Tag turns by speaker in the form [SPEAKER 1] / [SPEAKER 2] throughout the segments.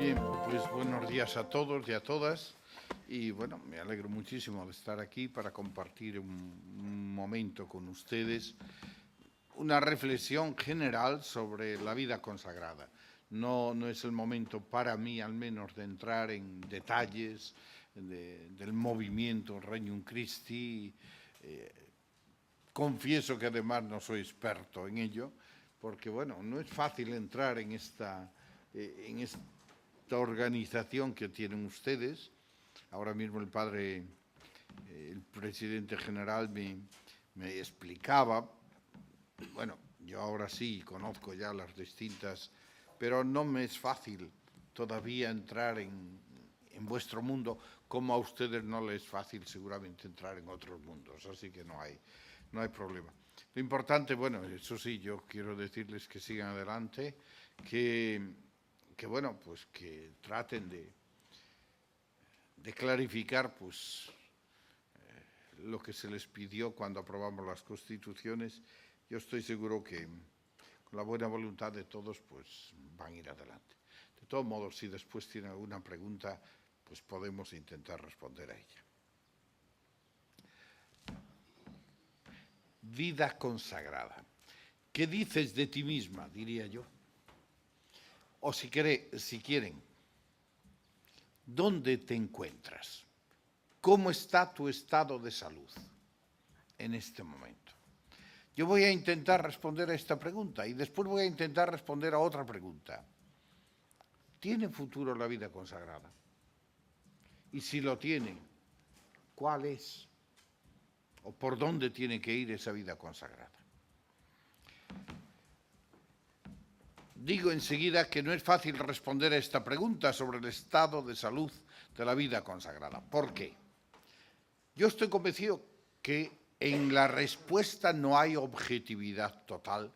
[SPEAKER 1] Bien, pues buenos días a todos y a todas. Y bueno, me alegro muchísimo de estar aquí para compartir un momento con ustedes, una reflexión general sobre la vida consagrada. No es el momento para mí, al menos, de entrar en detalles del movimiento Regnum Christi. Confieso que además no soy experto en ello, porque bueno, no es fácil entrar en esta organización que tienen ustedes. Ahora mismo el presidente general me explicaba, bueno, yo ahora sí conozco ya las distintas, pero no me es fácil todavía entrar en vuestro mundo, como a ustedes no les es fácil seguramente entrar en otros mundos, así que no hay problema. Lo importante, bueno, eso sí, yo quiero decirles que sigan adelante, que bueno, pues que traten de clarificar pues lo que se les pidió cuando aprobamos las constituciones. Yo estoy seguro que con la buena voluntad de todos pues van a ir adelante. De todos modos, si después tienen alguna pregunta, pues podemos intentar responder a ella. Vida consagrada. ¿Qué dices de ti misma?, diría yo. O si quieren, ¿dónde te encuentras? ¿Cómo está tu estado de salud en este momento? Yo voy a intentar responder a esta pregunta y después voy a intentar responder a otra pregunta. ¿Tiene futuro la vida consagrada? Y si lo tiene, ¿cuál es? ¿O por dónde tiene que ir esa vida consagrada? Digo enseguida que no es fácil responder a esta pregunta sobre el estado de salud de la vida consagrada. ¿Por qué? Yo estoy convencido que en la respuesta no hay objetividad total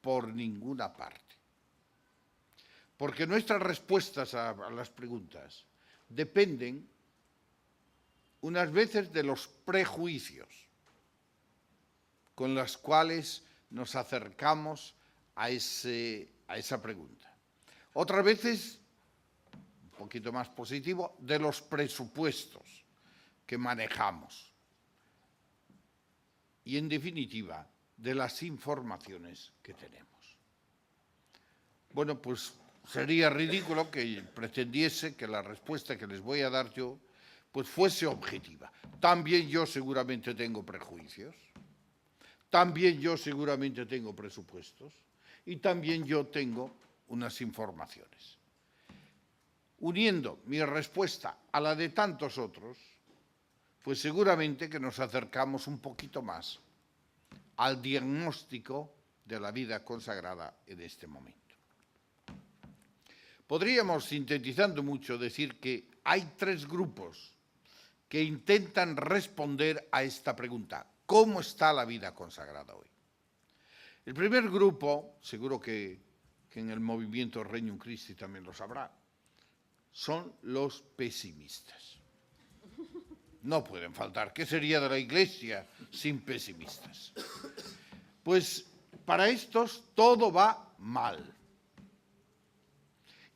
[SPEAKER 1] por ninguna parte. Porque nuestras respuestas a las preguntas dependen unas veces de los prejuicios con los cuales nos acercamos a esa pregunta. Otras veces, un poquito más positivo, de los presupuestos que manejamos. Y en definitiva, de las informaciones que tenemos. Bueno, pues sería ridículo que pretendiese que la respuesta que les voy a dar yo pues fuese objetiva. También yo seguramente tengo prejuicios, también yo seguramente tengo presupuestos y también yo tengo unas informaciones. Uniendo mi respuesta a la de tantos otros, pues seguramente que nos acercamos un poquito más al diagnóstico de la vida consagrada en este momento. Podríamos, sintetizando mucho, decir que hay tres grupos que intentan responder a esta pregunta. ¿Cómo está la vida consagrada hoy? El primer grupo, seguro que en el movimiento Regnum Christi también lo sabrá, son los pesimistas. No pueden faltar. ¿Qué sería de la Iglesia sin pesimistas? Pues para estos todo va mal.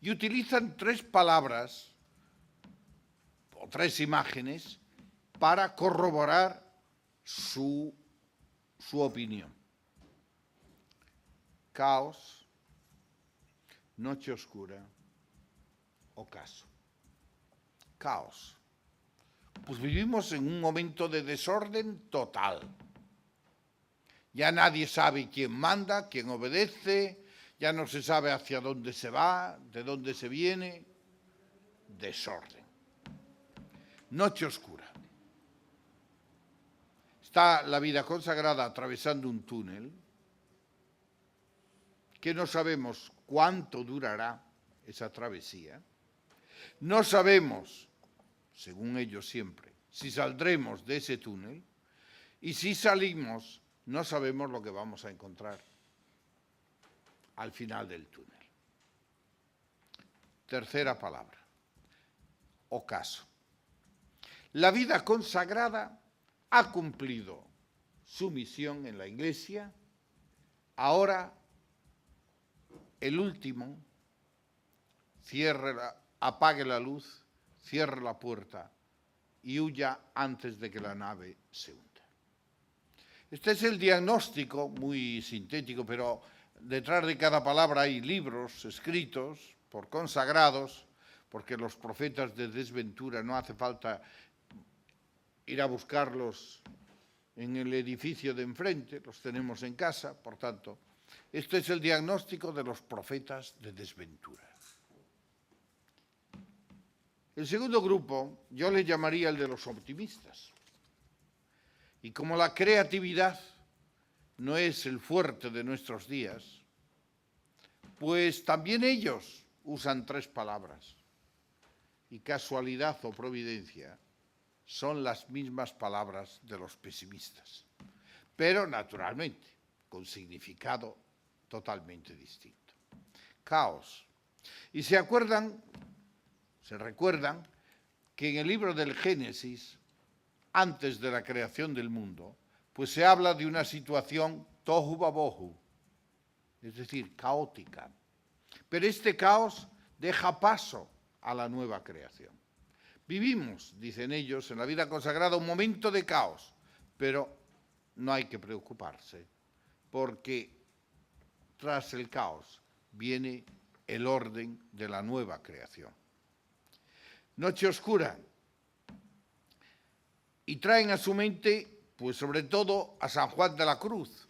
[SPEAKER 1] Y utilizan tres palabras o tres imágenes para corroborar su opinión. Caos, noche oscura, ocaso. Caos. Pues vivimos en un momento de desorden total. Ya nadie sabe quién manda, quién obedece, ya no se sabe hacia dónde se va, de dónde se viene. Desorden. Noche oscura. Está la vida consagrada atravesando un túnel que no sabemos cuánto durará esa travesía. No sabemos, según ellos siempre, si saldremos de ese túnel y si salimos, no sabemos lo que vamos a encontrar al final del túnel. Tercera palabra, ocaso. La vida consagrada ha cumplido su misión en la Iglesia. Ahora, el último apague la luz, cierre la puerta y huya antes de que la nave se hunda. Este es el diagnóstico, muy sintético, pero detrás de cada palabra hay libros escritos por consagrados, porque los profetas de desventura no hace falta ir a buscarlos en el edificio de enfrente, los tenemos en casa, por tanto, este es el diagnóstico de los profetas de desventura. El segundo grupo yo le llamaría el de los optimistas. Y como la creatividad no es el fuerte de nuestros días, pues también ellos usan 3 palabras. Y casualidad o providencia son las mismas palabras de los pesimistas, pero naturalmente con significado totalmente distinto. Caos. Y se recuerdan que en el libro del Génesis, antes de la creación del mundo, pues se habla de una situación tohu vabohu, es decir, caótica. Pero este caos deja paso a la nueva creación. Vivimos, dicen ellos, en la vida consagrada un momento de caos, pero no hay que preocuparse, porque tras el caos viene el orden de la nueva creación. Noche oscura. Y traen a su mente, pues sobre todo, a San Juan de la Cruz,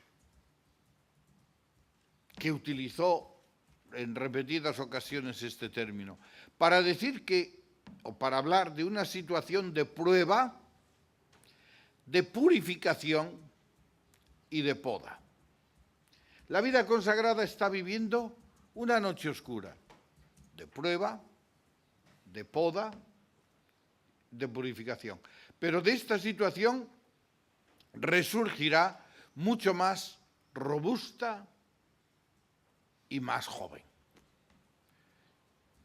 [SPEAKER 1] que utilizó en repetidas ocasiones este término, para decir para hablar de una situación de prueba, de purificación y de poda. La vida consagrada está viviendo una noche oscura, de prueba, de poda, de purificación. Pero de esta situación resurgirá mucho más robusta y más joven.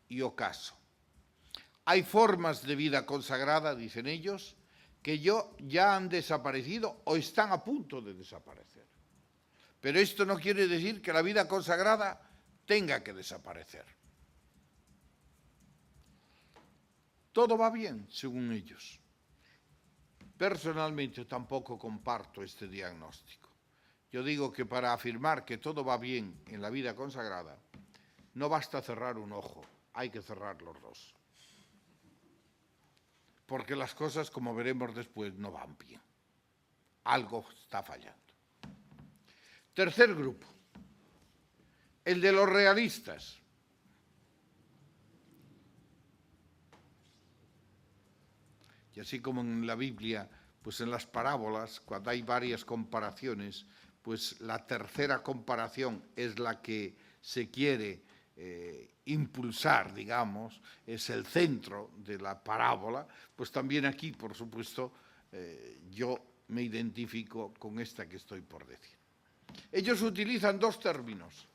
[SPEAKER 1] Y ocaso. Hay formas de vida consagrada, dicen ellos, que ya han desaparecido o están a punto de desaparecer. Pero esto no quiere decir que la vida consagrada tenga que desaparecer. Todo va bien, según ellos. Personalmente tampoco comparto este diagnóstico. Yo digo que para afirmar que todo va bien en la vida consagrada, no basta cerrar un ojo, hay que cerrar los 2. Porque las cosas, como veremos después, no van bien. Algo está fallando. Tercer grupo, el de los realistas. Y así como en la Biblia, pues en las parábolas, cuando hay varias comparaciones, pues la tercera comparación es la que se quiere impulsar, digamos, es el centro de la parábola, pues también aquí, por supuesto, yo me identifico con esta que estoy por decir. Ellos utilizan 2 términos,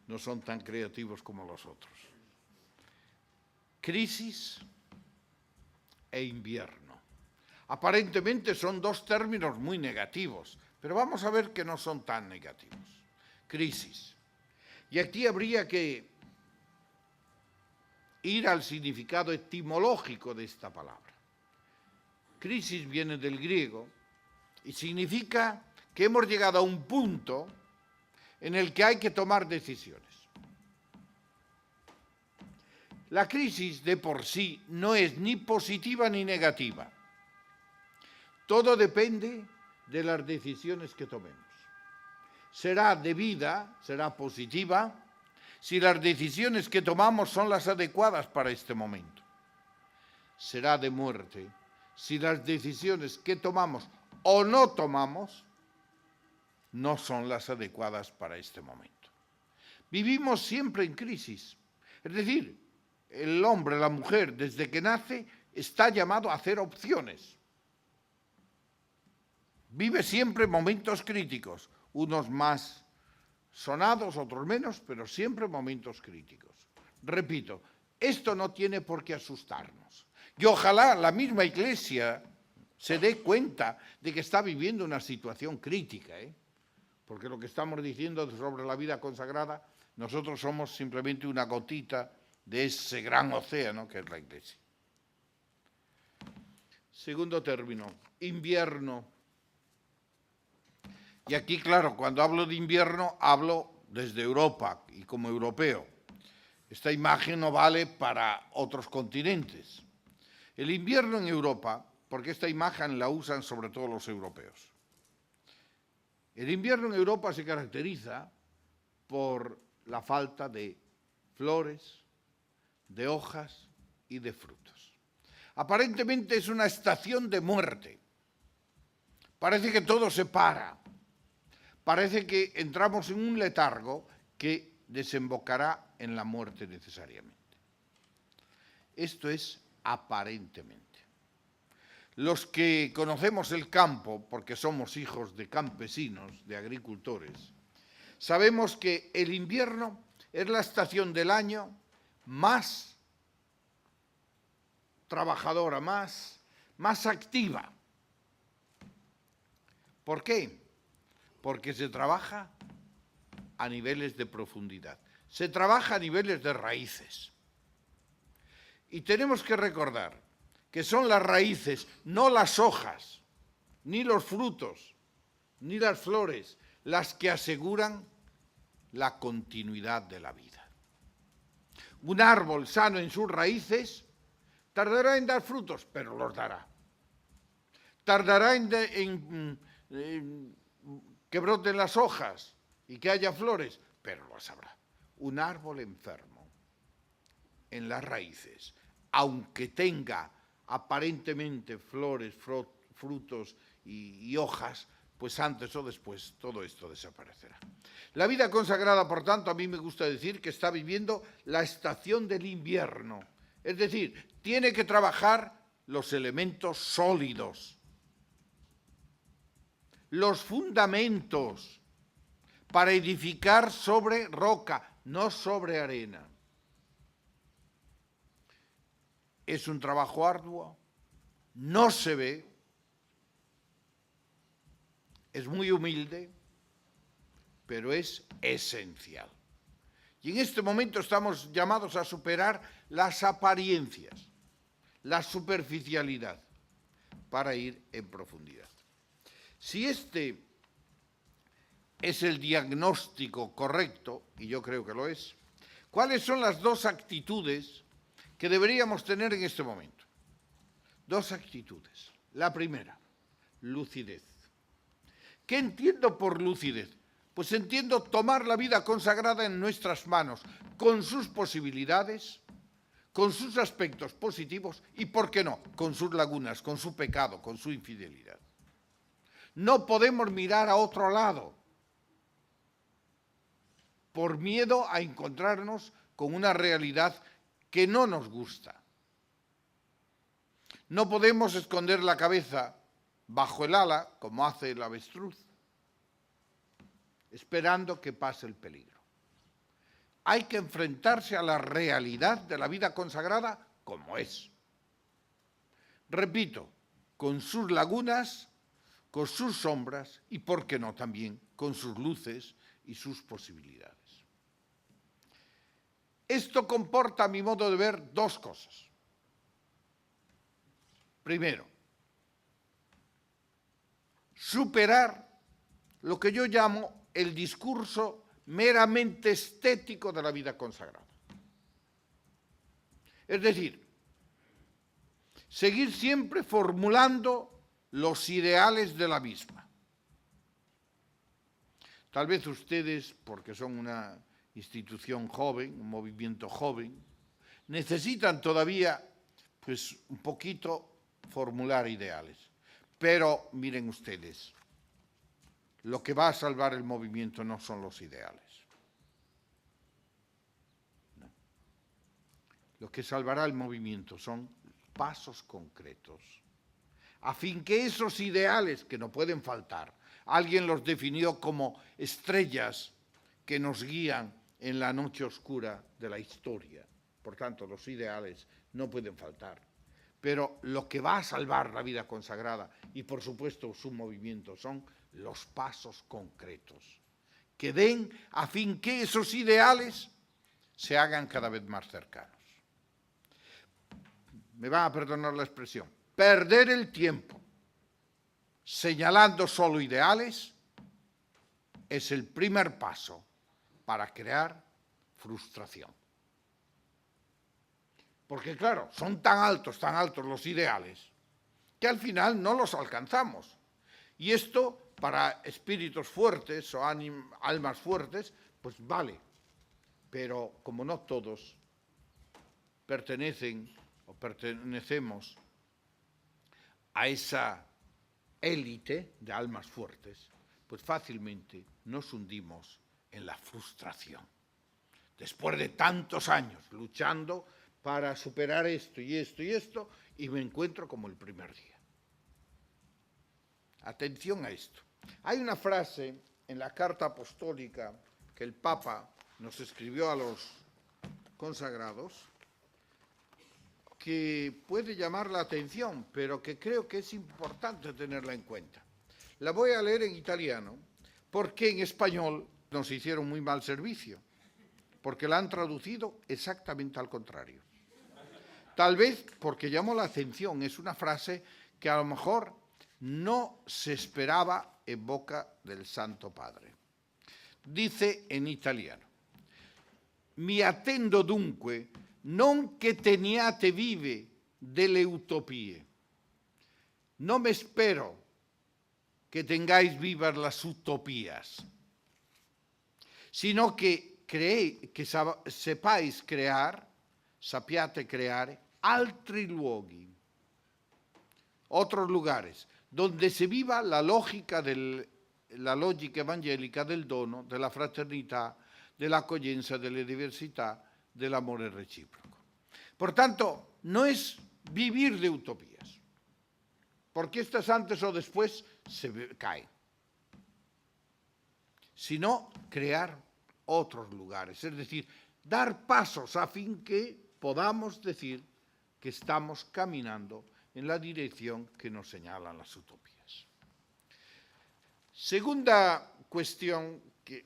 [SPEAKER 1] no son tan creativos como los otros. Crisis e invierno. Aparentemente son 2 términos muy negativos, pero vamos a ver que no son tan negativos. Crisis. Y aquí habría que ir al significado etimológico de esta palabra. Crisis viene del griego y significa que hemos llegado a un punto en el que hay que tomar decisiones. La crisis de por sí no es ni positiva ni negativa. Todo depende de las decisiones que tomemos. Será debida, será positiva, si las decisiones que tomamos son las adecuadas para este momento. Será de muerte si las decisiones que tomamos o no tomamos no son las adecuadas para este momento. Vivimos siempre en crisis. Es decir, el hombre, la mujer, desde que nace, está llamado a hacer opciones. Vive siempre momentos críticos, unos más sonados, otros menos, pero siempre momentos críticos. Repito, esto no tiene por qué asustarnos. Y ojalá la misma Iglesia se dé cuenta de que está viviendo una situación crítica, porque lo que estamos diciendo sobre la vida consagrada, nosotros somos simplemente una gotita de ese gran océano que es la Iglesia. Segundo término, invierno. Y aquí, claro, cuando hablo de invierno, hablo desde Europa y como europeo. Esta imagen no vale para otros continentes. El invierno en Europa, porque esta imagen la usan sobre todo los europeos. El invierno en Europa se caracteriza por la falta de flores, de hojas y de frutos. Aparentemente es una estación de muerte. Parece que todo se para. Parece que entramos en un letargo que desembocará en la muerte necesariamente. Esto es aparentemente. Los que conocemos el campo, porque somos hijos de campesinos, de agricultores, sabemos que el invierno es la estación del año más trabajadora, más activa. ¿Por qué? Porque se trabaja a niveles de profundidad, se trabaja a niveles de raíces. Y tenemos que recordar que son las raíces, no las hojas, ni los frutos, ni las flores, las que aseguran la continuidad de la vida. Un árbol sano en sus raíces tardará en dar frutos, pero los dará. Tardará en que broten las hojas y que haya flores, pero las habrá. Un árbol enfermo en las raíces, aunque tenga aparentemente flores, frutos y hojas, pues antes o después todo esto desaparecerá. La vida consagrada, por tanto, a mí me gusta decir que está viviendo la estación del invierno. Es decir, tiene que trabajar los elementos sólidos, los fundamentos, para edificar sobre roca, no sobre arena. Es un trabajo arduo, no se ve, es muy humilde, pero es esencial. Y en este momento estamos llamados a superar las apariencias, la superficialidad, para ir en profundidad. Si este es el diagnóstico correcto, y yo creo que lo es, ¿cuáles son las dos actitudes que deberíamos tener en este momento? Dos actitudes. La primera, lucidez. ¿Qué entiendo por lucidez? Pues entiendo tomar la vida consagrada en nuestras manos, con sus posibilidades, con sus aspectos positivos y, ¿por qué no?, con sus lagunas, con su pecado, con su infidelidad. No podemos mirar a otro lado por miedo a encontrarnos con una realidad que no nos gusta. No podemos esconder la cabeza bajo el ala, como hace el avestruz, esperando que pase el peligro. Hay que enfrentarse a la realidad de la vida consagrada como es. Repito, con sus lagunas, con sus sombras y, por qué no, también con sus luces y sus posibilidades. Esto comporta, a mi modo de ver, dos cosas. Primero, superar lo que yo llamo el discurso meramente estético de la vida consagrada. Es decir, seguir siempre formulando los ideales de la misma. Tal vez ustedes, porque son una institución joven, un movimiento joven, necesitan todavía, pues, un poquito formular ideales. Pero miren ustedes, lo que va a salvar el movimiento no son los ideales. No. Lo que salvará el movimiento son pasos concretos, a fin que esos ideales, que no pueden faltar, alguien los definió como estrellas que nos guían en la noche oscura de la historia. Por tanto, los ideales no pueden faltar. Pero lo que va a salvar la vida consagrada y, por supuesto, su movimiento son los pasos concretos que den a fin que esos ideales se hagan cada vez más cercanos. Me van a perdonar la expresión. Perder el tiempo señalando solo ideales es el primer paso para crear frustración. Porque claro, son tan altos los ideales, que al final no los alcanzamos. Y esto, para espíritus fuertes o almas fuertes, pues vale. Pero como no todos pertenecemos a esa élite de almas fuertes, pues fácilmente nos hundimos en la frustración. Después de tantos años luchando para superar esto y esto y esto, y me encuentro como el primer día. Atención a esto. Hay una frase en la carta apostólica que el Papa nos escribió a los consagrados que puede llamar la atención, pero que creo que es importante tenerla en cuenta. La voy a leer en italiano, porque en español nos hicieron muy mal servicio, porque la han traducido exactamente al contrario. Tal vez porque llamó la atención, es una frase que a lo mejor no se esperaba en boca del Santo Padre. Dice en italiano: mi attendo dunque non che teniate vive delle utopie. No me espero que tengáis vivas las utopías, sino que sepáis crear, sappiate creare altri luoghi, otros lugares, donde se viva la lógica evangélica del dono, della fraternità, dell'accoglienza, delle diversità, del amor recíproco. Por tanto, no es vivir de utopías, porque estas antes o después se caen, sino crear otros lugares, es decir, dar pasos a fin que podamos decir que estamos caminando en la dirección que nos señalan las utopías. Segunda cuestión,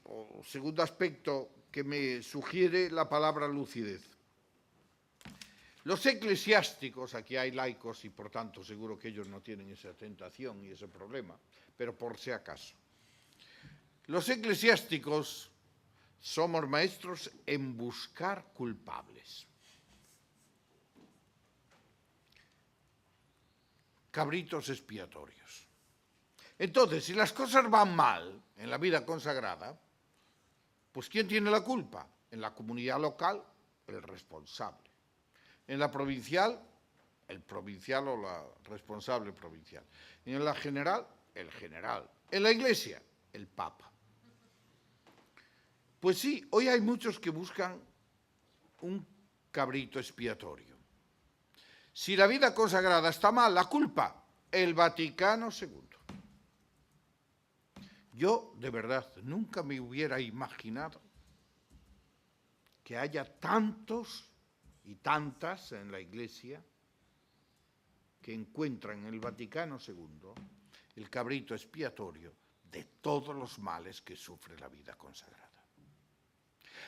[SPEAKER 1] o segundo aspecto que me sugiere la palabra lucidez. Los eclesiásticos, aquí hay laicos y por tanto seguro que ellos no tienen esa tentación y ese problema, pero por si acaso. Los eclesiásticos somos maestros en buscar culpables. Cabritos expiatorios. Entonces, si las cosas van mal en la vida consagrada, pues ¿quién tiene la culpa? En la comunidad local, el responsable. En la provincial, el provincial o la responsable provincial. En la general, el general. En la iglesia, el papa. Pues sí, hoy hay muchos que buscan un cabrito expiatorio. Si la vida consagrada está mal, la culpa, el Vaticano II. Yo, de verdad, nunca me hubiera imaginado que haya tantos y tantas en la Iglesia que encuentran en el Vaticano II el cabrito expiatorio de todos los males que sufre la vida consagrada.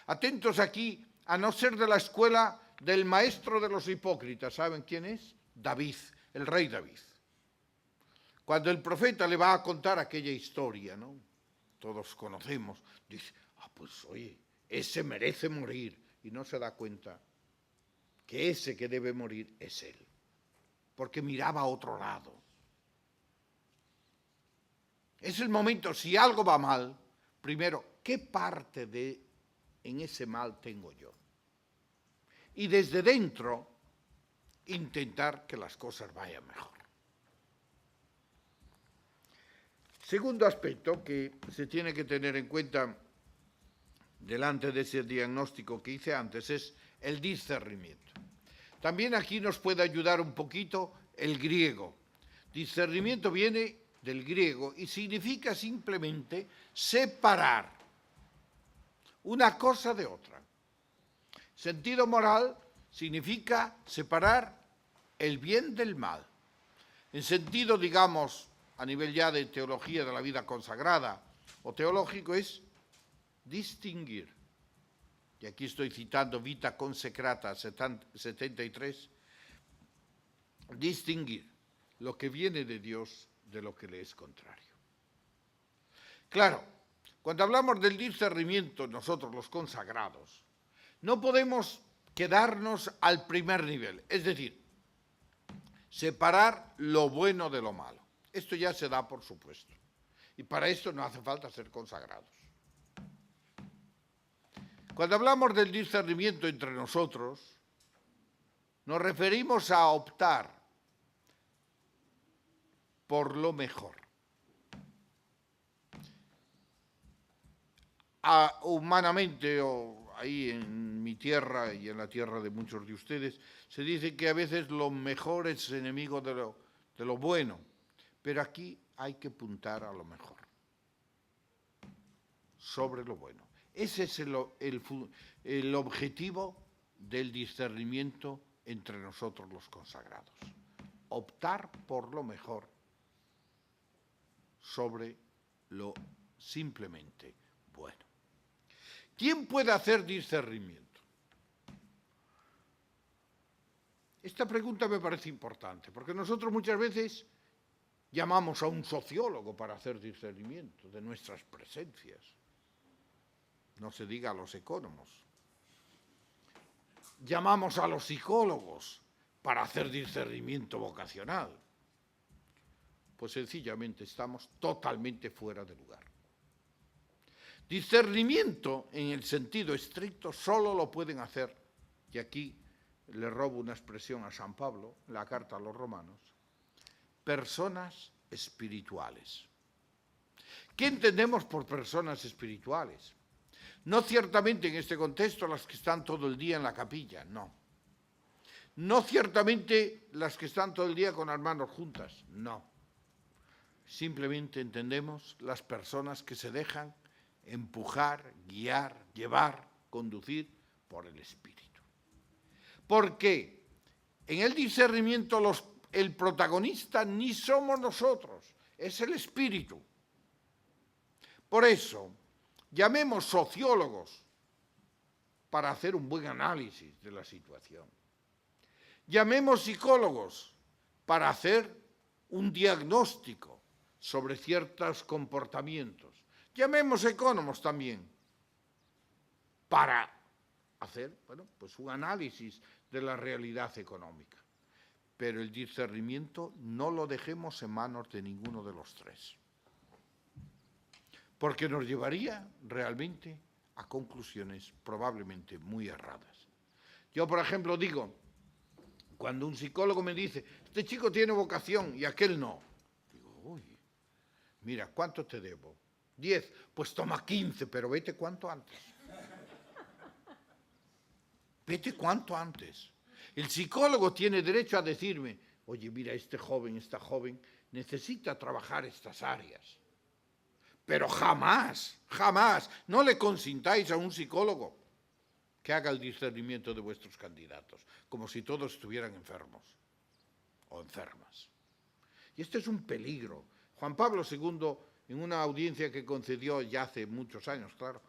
[SPEAKER 1] Atentos aquí a no ser de la escuela del maestro de los hipócritas. ¿Saben quién es? David, el rey David. Cuando el profeta le va a contar aquella historia, ¿no? Todos conocemos, dice, pues oye, ese merece morir, y no se da cuenta que ese que debe morir es él, porque miraba a otro lado. Es el momento, si algo va mal, primero, ¿qué parte en ese mal tengo yo? Y desde dentro, intentar que las cosas vayan mejor. Segundo aspecto que se tiene que tener en cuenta delante de ese diagnóstico que hice antes es el discernimiento. También aquí nos puede ayudar un poquito el griego. Discernimiento viene del griego y significa simplemente separar una cosa de otra. Sentido moral significa separar el bien del mal. En sentido, digamos, a nivel ya de teología de la vida consagrada o teológico, es distinguir. Y aquí estoy citando Vita Consecrata 73, distinguir lo que viene de Dios de lo que le es contrario. Claro, cuando hablamos del discernimiento, nosotros los consagrados, no podemos quedarnos al primer nivel, es decir, separar lo bueno de lo malo. Esto ya se da por supuesto. Y para esto no hace falta ser consagrados. Cuando hablamos del discernimiento entre nosotros, nos referimos a optar por lo mejor. Humanamente, o ahí en mi tierra y en la tierra de muchos de ustedes, se dice que a veces lo mejor es enemigo de lo bueno, pero aquí hay que apuntar a lo mejor, sobre lo bueno. Ese es el objetivo del discernimiento entre nosotros los consagrados. Optar por lo mejor sobre lo simplemente bueno. ¿Quién puede hacer discernimiento? Esta pregunta me parece importante, porque nosotros muchas veces llamamos a un sociólogo para hacer discernimiento de nuestras presencias. No se diga a los ecónomos. Llamamos a los psicólogos para hacer discernimiento vocacional. Pues sencillamente estamos totalmente fuera de lugar. Discernimiento, en el sentido estricto, solo lo pueden hacer, y aquí le robo una expresión a San Pablo, en la carta a los romanos, personas espirituales. ¿Qué entendemos por personas espirituales? No ciertamente en este contexto las que están todo el día en la capilla, no. No ciertamente las que están todo el día con las manos juntas, no. Simplemente entendemos las personas que se dejan empujar, guiar, llevar, conducir por el Espíritu. Porque en el discernimiento el protagonista ni somos nosotros, es el Espíritu. Por eso, llamemos sociólogos para hacer un buen análisis de la situación. Llamemos psicólogos para hacer un diagnóstico sobre ciertos comportamientos. Llamemos ecónomos también para hacer, pues un análisis de la realidad económica. Pero el discernimiento no lo dejemos en manos de ninguno de los tres, porque nos llevaría realmente a conclusiones probablemente muy erradas. Yo, por ejemplo, digo, cuando un psicólogo me dice, este chico tiene vocación y aquel no, digo, uy, mira, ¿cuánto te debo? 10, pues toma 15, pero vete cuanto antes. Vete cuanto antes. El psicólogo tiene derecho a decirme, oye, mira, esta joven necesita trabajar estas áreas. Pero jamás, no le consintáis a un psicólogo que haga el discernimiento de vuestros candidatos, como si todos estuvieran enfermos o enfermas. Y este es un peligro. Juan Pablo II, en una audiencia que concedió ya hace muchos años, claro,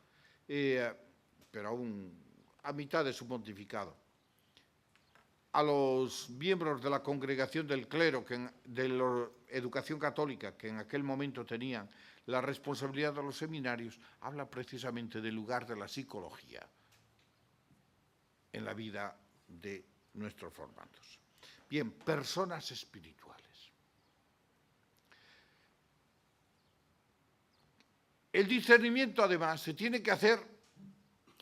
[SPEAKER 1] pero aún a mitad de su pontificado, a los miembros de la congregación del clero, de la educación católica, que en aquel momento tenían la responsabilidad de los seminarios, habla precisamente del lugar de la psicología en la vida de nuestros formandos. Bien, personas espirituales. El discernimiento, además, se tiene que hacer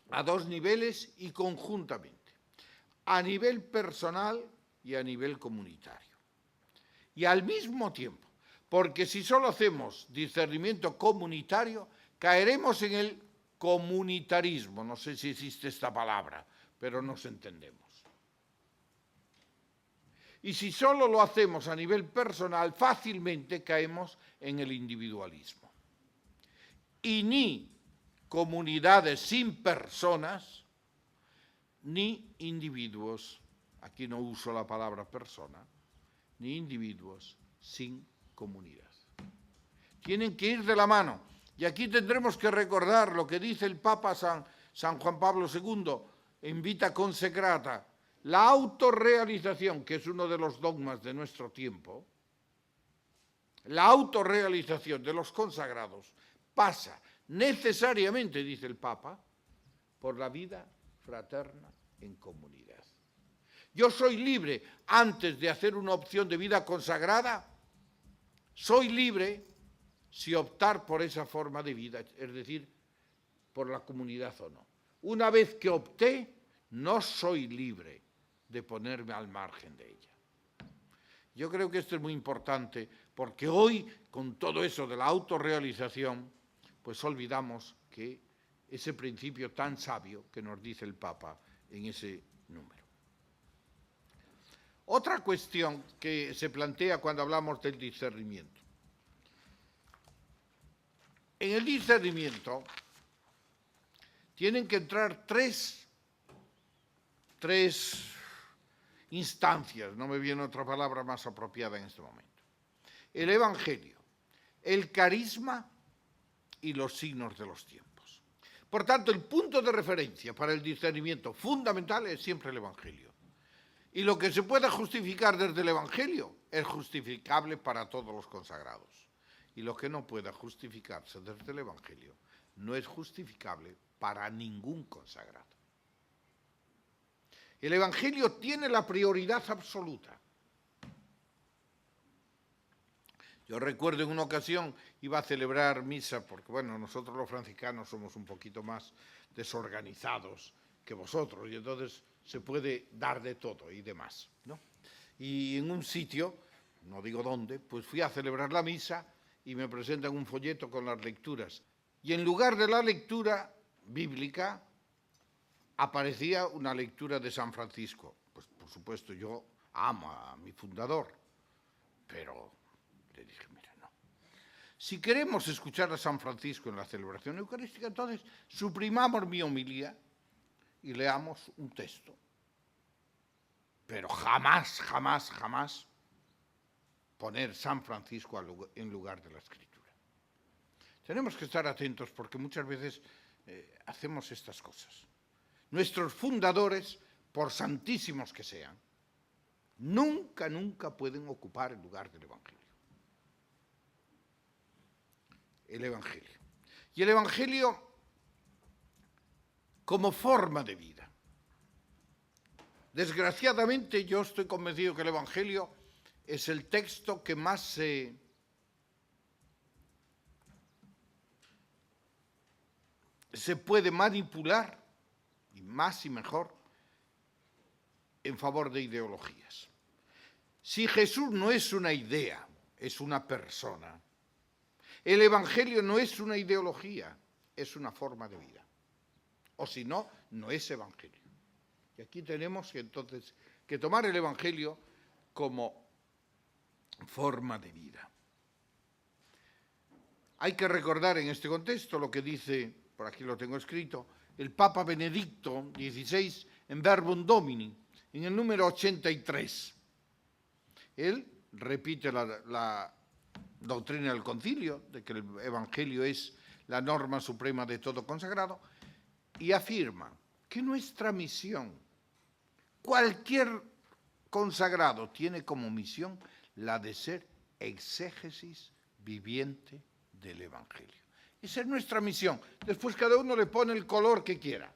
[SPEAKER 1] a dos niveles y conjuntamente, a nivel personal y a nivel comunitario. Y al mismo tiempo, porque si solo hacemos discernimiento comunitario, caeremos en el comunitarismo. No sé si existe esta palabra, pero nos entendemos. Y si solo lo hacemos a nivel personal, fácilmente caemos en el individualismo. Y ni comunidades sin personas, ni individuos, aquí no uso la palabra persona, ni individuos sin comunidad. tienen que ir de la mano. Y aquí tendremos que recordar lo que dice el Papa San Juan Pablo II en Vita Consecrata, la autorrealización, que es uno de los dogmas de nuestro tiempo, la autorrealización de los consagrados pasa necesariamente, dice el Papa, por la vida fraterna en comunidad. Yo soy libre antes de hacer una opción de vida consagrada, soy libre si optar por esa forma de vida, es decir, por la comunidad o no. Una vez que opté, no soy libre de ponerme al margen de ella. Yo creo que esto es muy importante porque hoy, con todo eso de la autorrealización, pues olvidamos que ese principio tan sabio que nos dice el Papa en ese número. Otra cuestión que se plantea cuando hablamos del discernimiento. En el discernimiento tienen que entrar tres instancias, no me viene otra palabra más apropiada en este momento. El Evangelio, el carisma y los signos de los tiempos. Por tanto, el punto de referencia para el discernimiento fundamental es siempre el Evangelio. Y lo que se pueda justificar desde el Evangelio es justificable para todos los consagrados. Y lo que no pueda justificarse desde el Evangelio no es justificable para ningún consagrado. El Evangelio tiene la prioridad absoluta. Yo recuerdo en una ocasión iba a celebrar misa, porque bueno, nosotros los franciscanos somos un poquito más desorganizados que vosotros, y entonces se puede dar de todo y demás, ¿no? Y en un sitio, no digo dónde, pues fui a celebrar la misa y me presentan un folleto con las lecturas. Y en lugar de la lectura bíblica, aparecía una lectura de San Francisco. Pues por supuesto yo amo a mi fundador, pero le dije, mira, no. Si queremos escuchar a San Francisco en la celebración eucarística, entonces suprimamos mi homilía y leamos un texto. Pero jamás, jamás, jamás poner San Francisco en lugar de la Escritura. Tenemos que estar atentos porque muchas veces hacemos estas cosas. Nuestros fundadores, por santísimos que sean, nunca, nunca pueden ocupar el lugar del Evangelio. El Evangelio. Y el Evangelio como forma de vida. Desgraciadamente, yo estoy convencido que el Evangelio es el texto que más se puede manipular, y más y mejor, en favor de ideologías. Si Jesús no es una idea, es una persona, el Evangelio no es una ideología, es una forma de vida. O si no, no es Evangelio. Y aquí tenemos que entonces que tomar el Evangelio como forma de vida. Hay que recordar en este contexto lo que dice, por aquí lo tengo escrito, el Papa Benedicto XVI en Verbum Domini, en el número 83. Él repite la doctrina del concilio, de que el Evangelio es la norma suprema de todo consagrado, y afirma que nuestra misión, cualquier consagrado tiene como misión la de ser exégesis viviente del Evangelio. Esa es nuestra misión. Después cada uno le pone el color que quiera,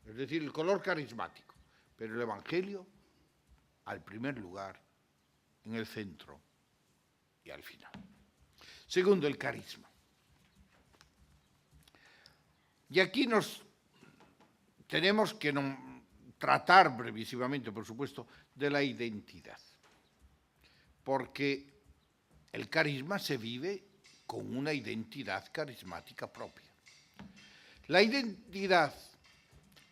[SPEAKER 1] es decir, el color carismático. Pero el Evangelio, al primer lugar, en el centro y al final. Segundo, el carisma. Y aquí nos tenemos que tratar brevísimamente, por supuesto, de la identidad. Porque el carisma se vive con una identidad carismática propia. La identidad,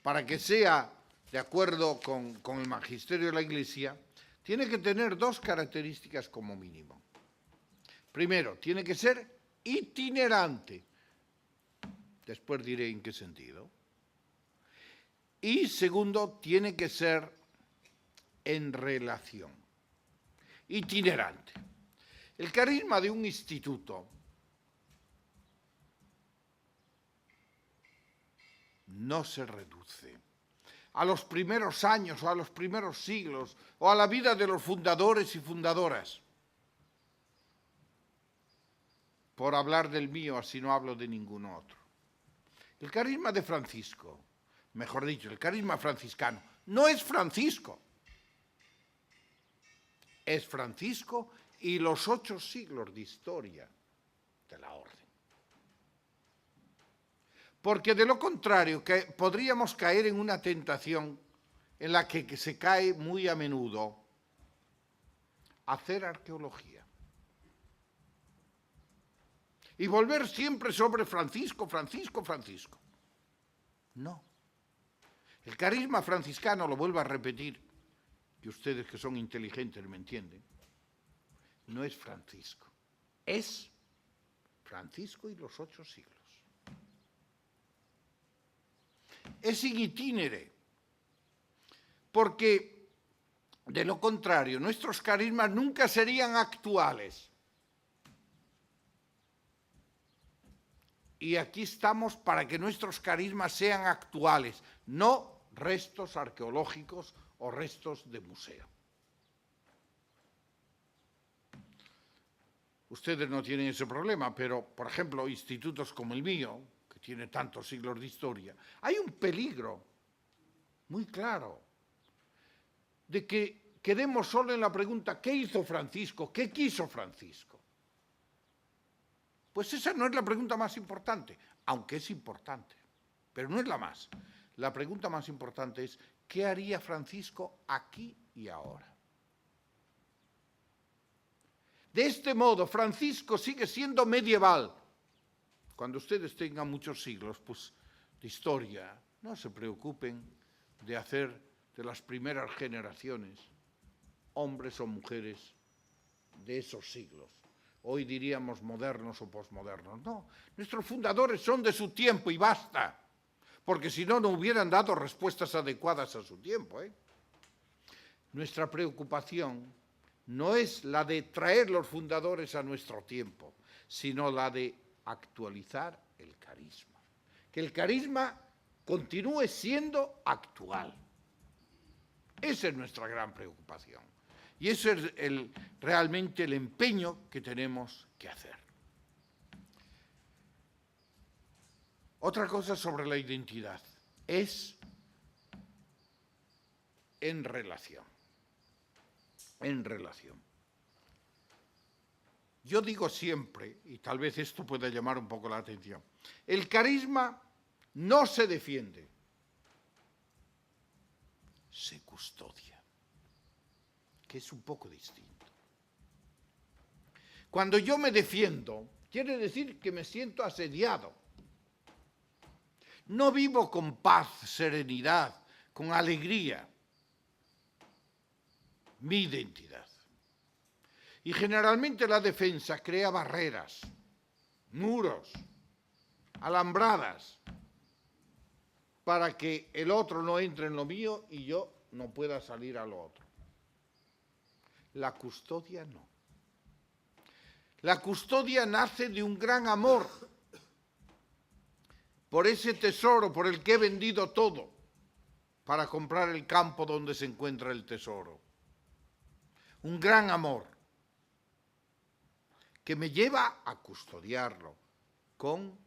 [SPEAKER 1] para que sea de acuerdo con el magisterio de la Iglesia, tiene que tener dos características como mínimo. Primero, tiene que ser itinerante. Después diré en qué sentido. Y segundo, tiene que ser en relación. Itinerante. El carisma de un instituto no se reduce a los primeros años o a los primeros siglos o a la vida de los fundadores y fundadoras. Por hablar del mío, así no hablo de ningún otro. El carisma de Francisco, mejor dicho, el carisma franciscano, no es Francisco. Es Francisco y los 8 siglos de historia de la orden. Porque de lo contrario, que podríamos caer en una tentación en la que se cae muy a menudo, hacer arqueología. Y volver siempre sobre Francisco, Francisco, Francisco. No. El carisma franciscano, lo vuelvo a repetir, y ustedes que son inteligentes me entienden, no es Francisco, es Francisco y los 8 siglos. Es in itinere, porque de lo contrario, nuestros carismas nunca serían actuales. Y aquí estamos para que nuestros carismas sean actuales, no restos arqueológicos o restos de museo. Ustedes no tienen ese problema, pero, por ejemplo, institutos como el mío, que tiene tantos siglos de historia, hay un peligro muy claro de que quedemos solo en la pregunta ¿qué hizo Francisco? ¿Qué quiso Francisco? Pues esa no es la pregunta más importante, aunque es importante, pero no es la más. La pregunta más importante es ¿qué haría Francisco aquí y ahora? De este modo, Francisco sigue siendo medieval. Cuando ustedes tengan muchos siglos pues, de historia, no se preocupen de hacer de las primeras generaciones hombres o mujeres de esos siglos. Hoy diríamos modernos o posmodernos. No, nuestros fundadores son de su tiempo y basta, porque si no, no hubieran dado respuestas adecuadas a su tiempo. Nuestra preocupación no es la de traer los fundadores a nuestro tiempo, sino la de actualizar el carisma. Que el carisma continúe siendo actual. Esa es nuestra gran preocupación. Y ese es realmente el empeño que tenemos que hacer. Otra cosa sobre la identidad es en relación. En relación. Yo digo siempre, y tal vez esto pueda llamar un poco la atención, el carisma no se defiende, se custodia, que es un poco distinto. Cuando yo me defiendo, quiere decir que me siento asediado. No vivo con paz, serenidad, con alegría mi identidad. Y generalmente la defensa crea barreras, muros, alambradas, para que el otro no entre en lo mío y yo no pueda salir a lo otro. La custodia no. La custodia nace de un gran amor por ese tesoro por el que he vendido todo para comprar el campo donde se encuentra el tesoro. Un gran amor que me lleva a custodiarlo con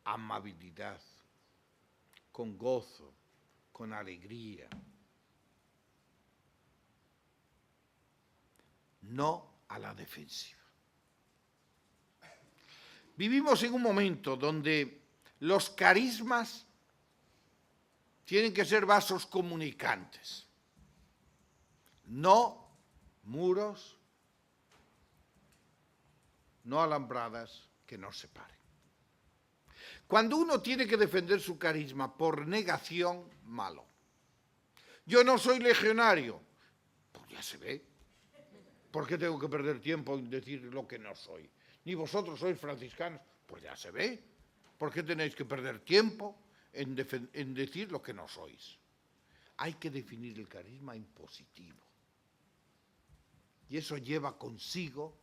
[SPEAKER 1] amabilidad, con gozo, con alegría. No a la defensiva. Vivimos en un momento donde los carismas tienen que ser vasos comunicantes, no muros, no alambradas que nos separen. Cuando uno tiene que defender su carisma por negación, malo. Yo no soy legionario, pues ya se ve. ¿Por qué tengo que perder tiempo en decir lo que no soy? Ni vosotros sois franciscanos, pues ya se ve. ¿Por qué tenéis que perder tiempo en decir lo que no sois? Hay que definir el carisma en positivo. Y eso lleva consigo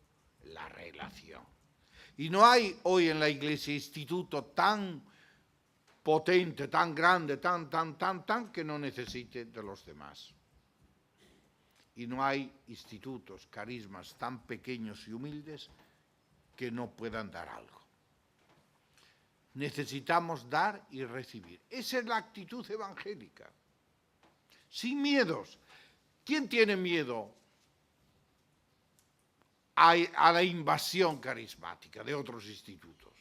[SPEAKER 1] la relación. Y no hay hoy en la Iglesia instituto tan potente, tan grande, tan, que no necesite de los demás. Y no hay institutos, carismas tan pequeños y humildes que no puedan dar algo. Necesitamos dar y recibir. Esa es la actitud evangélica. Sin miedos. ¿Quién tiene miedo a la invasión carismática de otros institutos?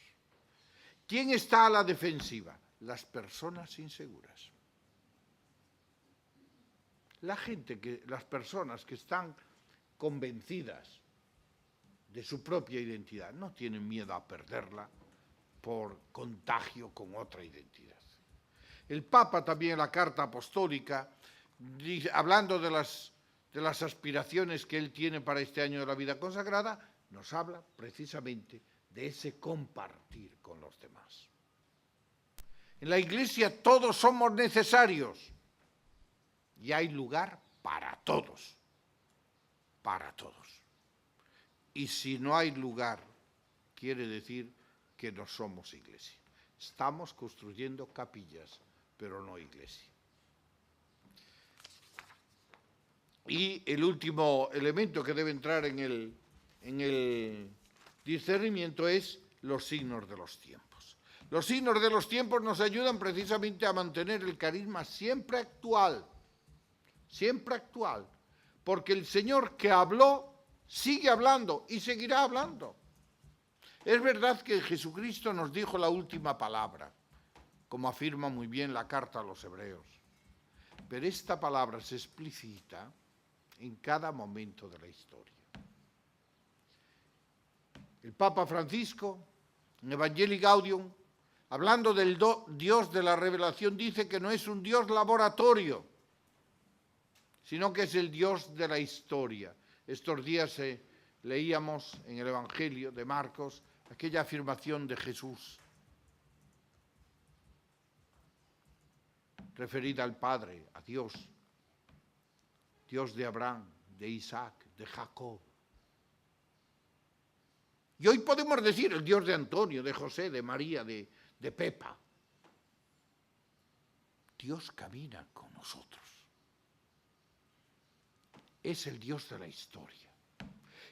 [SPEAKER 1] ¿Quién está a la defensiva? Las personas inseguras. Las personas que están convencidas de su propia identidad no tienen miedo a perderla por contagio con otra identidad. El Papa también en la carta apostólica, hablando de las aspiraciones que él tiene para este año de la vida consagrada, nos habla precisamente de ese compartir con los demás. En la Iglesia todos somos necesarios y hay lugar para todos, para todos. Y si no hay lugar, quiere decir que no somos Iglesia. Estamos construyendo capillas, pero no Iglesia. Y el último elemento que debe entrar en el discernimiento es los signos de los tiempos. Los signos de los tiempos nos ayudan precisamente a mantener el carisma siempre actual, porque el Señor que habló sigue hablando y seguirá hablando. Es verdad que Jesucristo nos dijo la última palabra, como afirma muy bien la carta a los Hebreos, pero esta palabra se explicita en cada momento de la historia. El Papa Francisco, en Evangelii Gaudium, hablando del Dios de la revelación, dice que no es un Dios laboratorio, sino que es el Dios de la historia. Estos días leíamos en el Evangelio de Marcos aquella afirmación de Jesús referida al Padre, a Dios, Dios de Abraham, de Isaac, de Jacob. Y hoy podemos decir el Dios de Antonio, de José, de María, de Pepa. Dios camina con nosotros. Es el Dios de la historia.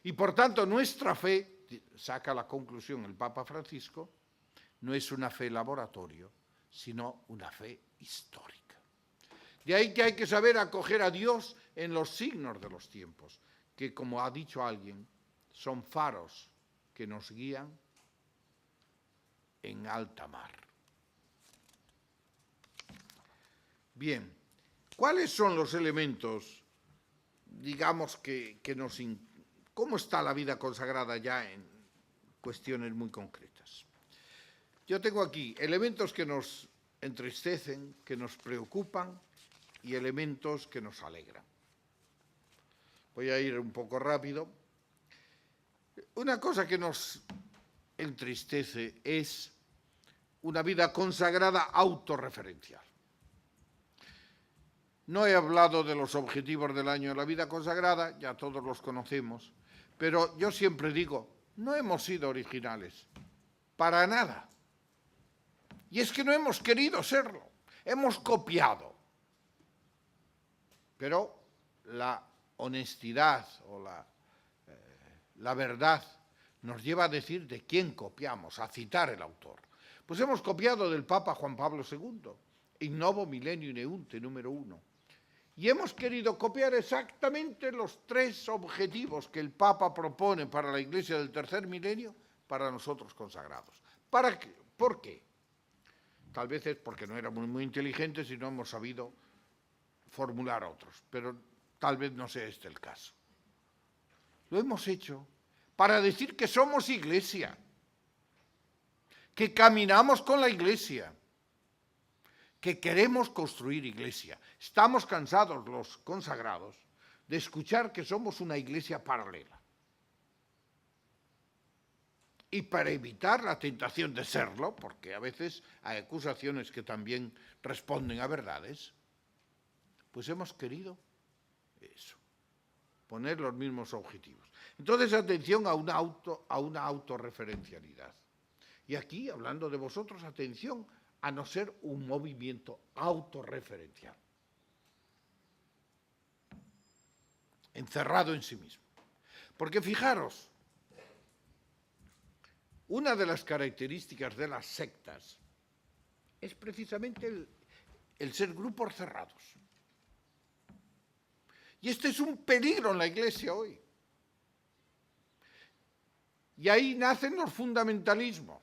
[SPEAKER 1] Y por tanto nuestra fe, saca la conclusión el Papa Francisco, no es una fe laboratorio, sino una fe histórica. De ahí que hay que saber acoger a Dios en los signos de los tiempos, que como ha dicho alguien, son faros que nos guían en alta mar. Bien, ¿cuáles son los elementos, digamos, cómo está la vida consagrada ya en cuestiones muy concretas? Yo tengo aquí elementos que nos entristecen, que nos preocupan y elementos que nos alegran. Voy a ir un poco rápido. Una cosa que nos entristece es una vida consagrada autorreferencial. No he hablado de los objetivos del año de la vida consagrada, ya todos los conocemos, pero yo siempre digo, no hemos sido originales, para nada. Y es que no hemos querido serlo, hemos copiado. Pero la honestidad o la verdad nos lleva a decir de quién copiamos, a citar el autor. Pues hemos copiado del Papa Juan Pablo II, In Novo Millenium Ineunte, número 1. Y hemos querido copiar exactamente los 3 objetivos que el Papa propone para la Iglesia del tercer milenio para nosotros consagrados. ¿Por qué? Tal vez es porque no éramos muy inteligentes y no hemos sabido formular otros, pero tal vez no sea este el caso. Lo hemos hecho para decir que somos Iglesia, que caminamos con la Iglesia, que queremos construir Iglesia. Estamos cansados los consagrados de escuchar que somos una Iglesia paralela. Y para evitar la tentación de serlo, porque a veces hay acusaciones que también responden a verdades, pues hemos querido eso, poner los mismos objetivos. Entonces, atención a una autorreferencialidad. Y aquí, hablando de vosotros, atención a no ser un movimiento autorreferencial, encerrado en sí mismo. Porque fijaros, una de las características de las sectas es precisamente el ser grupos cerrados. Y este es un peligro en la Iglesia hoy. Y ahí nacen los fundamentalismos.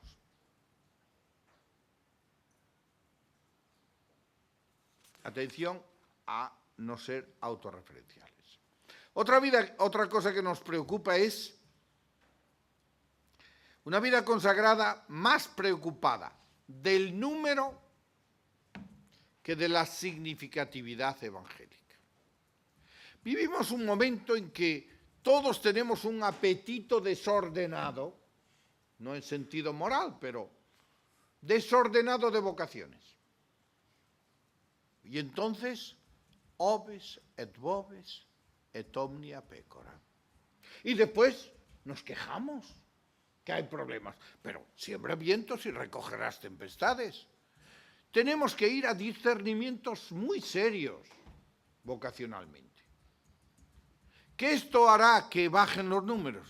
[SPEAKER 1] Atención a no ser autorreferenciales. Otra cosa que nos preocupa es una vida consagrada más preocupada del número que de la significatividad evangélica. Vivimos un momento en que todos tenemos un apetito desordenado, no en sentido moral, pero desordenado de vocaciones. Y entonces, oves et boves et omnia pecora. Y después nos quejamos que hay problemas, pero siembra vientos y recogerás tempestades. Tenemos que ir a discernimientos muy serios vocacionalmente. ¿Que esto hará que bajen los números?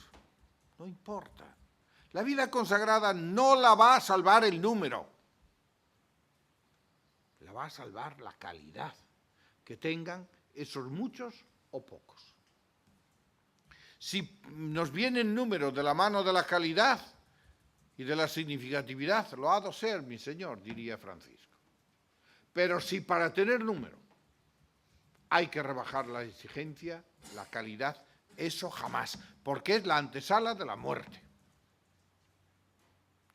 [SPEAKER 1] No importa. La vida consagrada no la va a salvar el número. La va a salvar la calidad que tengan esos muchos o pocos. Si nos vienen números de la mano de la calidad y de la significatividad, lo ha de ser, mi señor, diría Francisco. Pero si para tener número hay que rebajar la exigencia, la calidad, eso jamás, porque es la antesala de la muerte.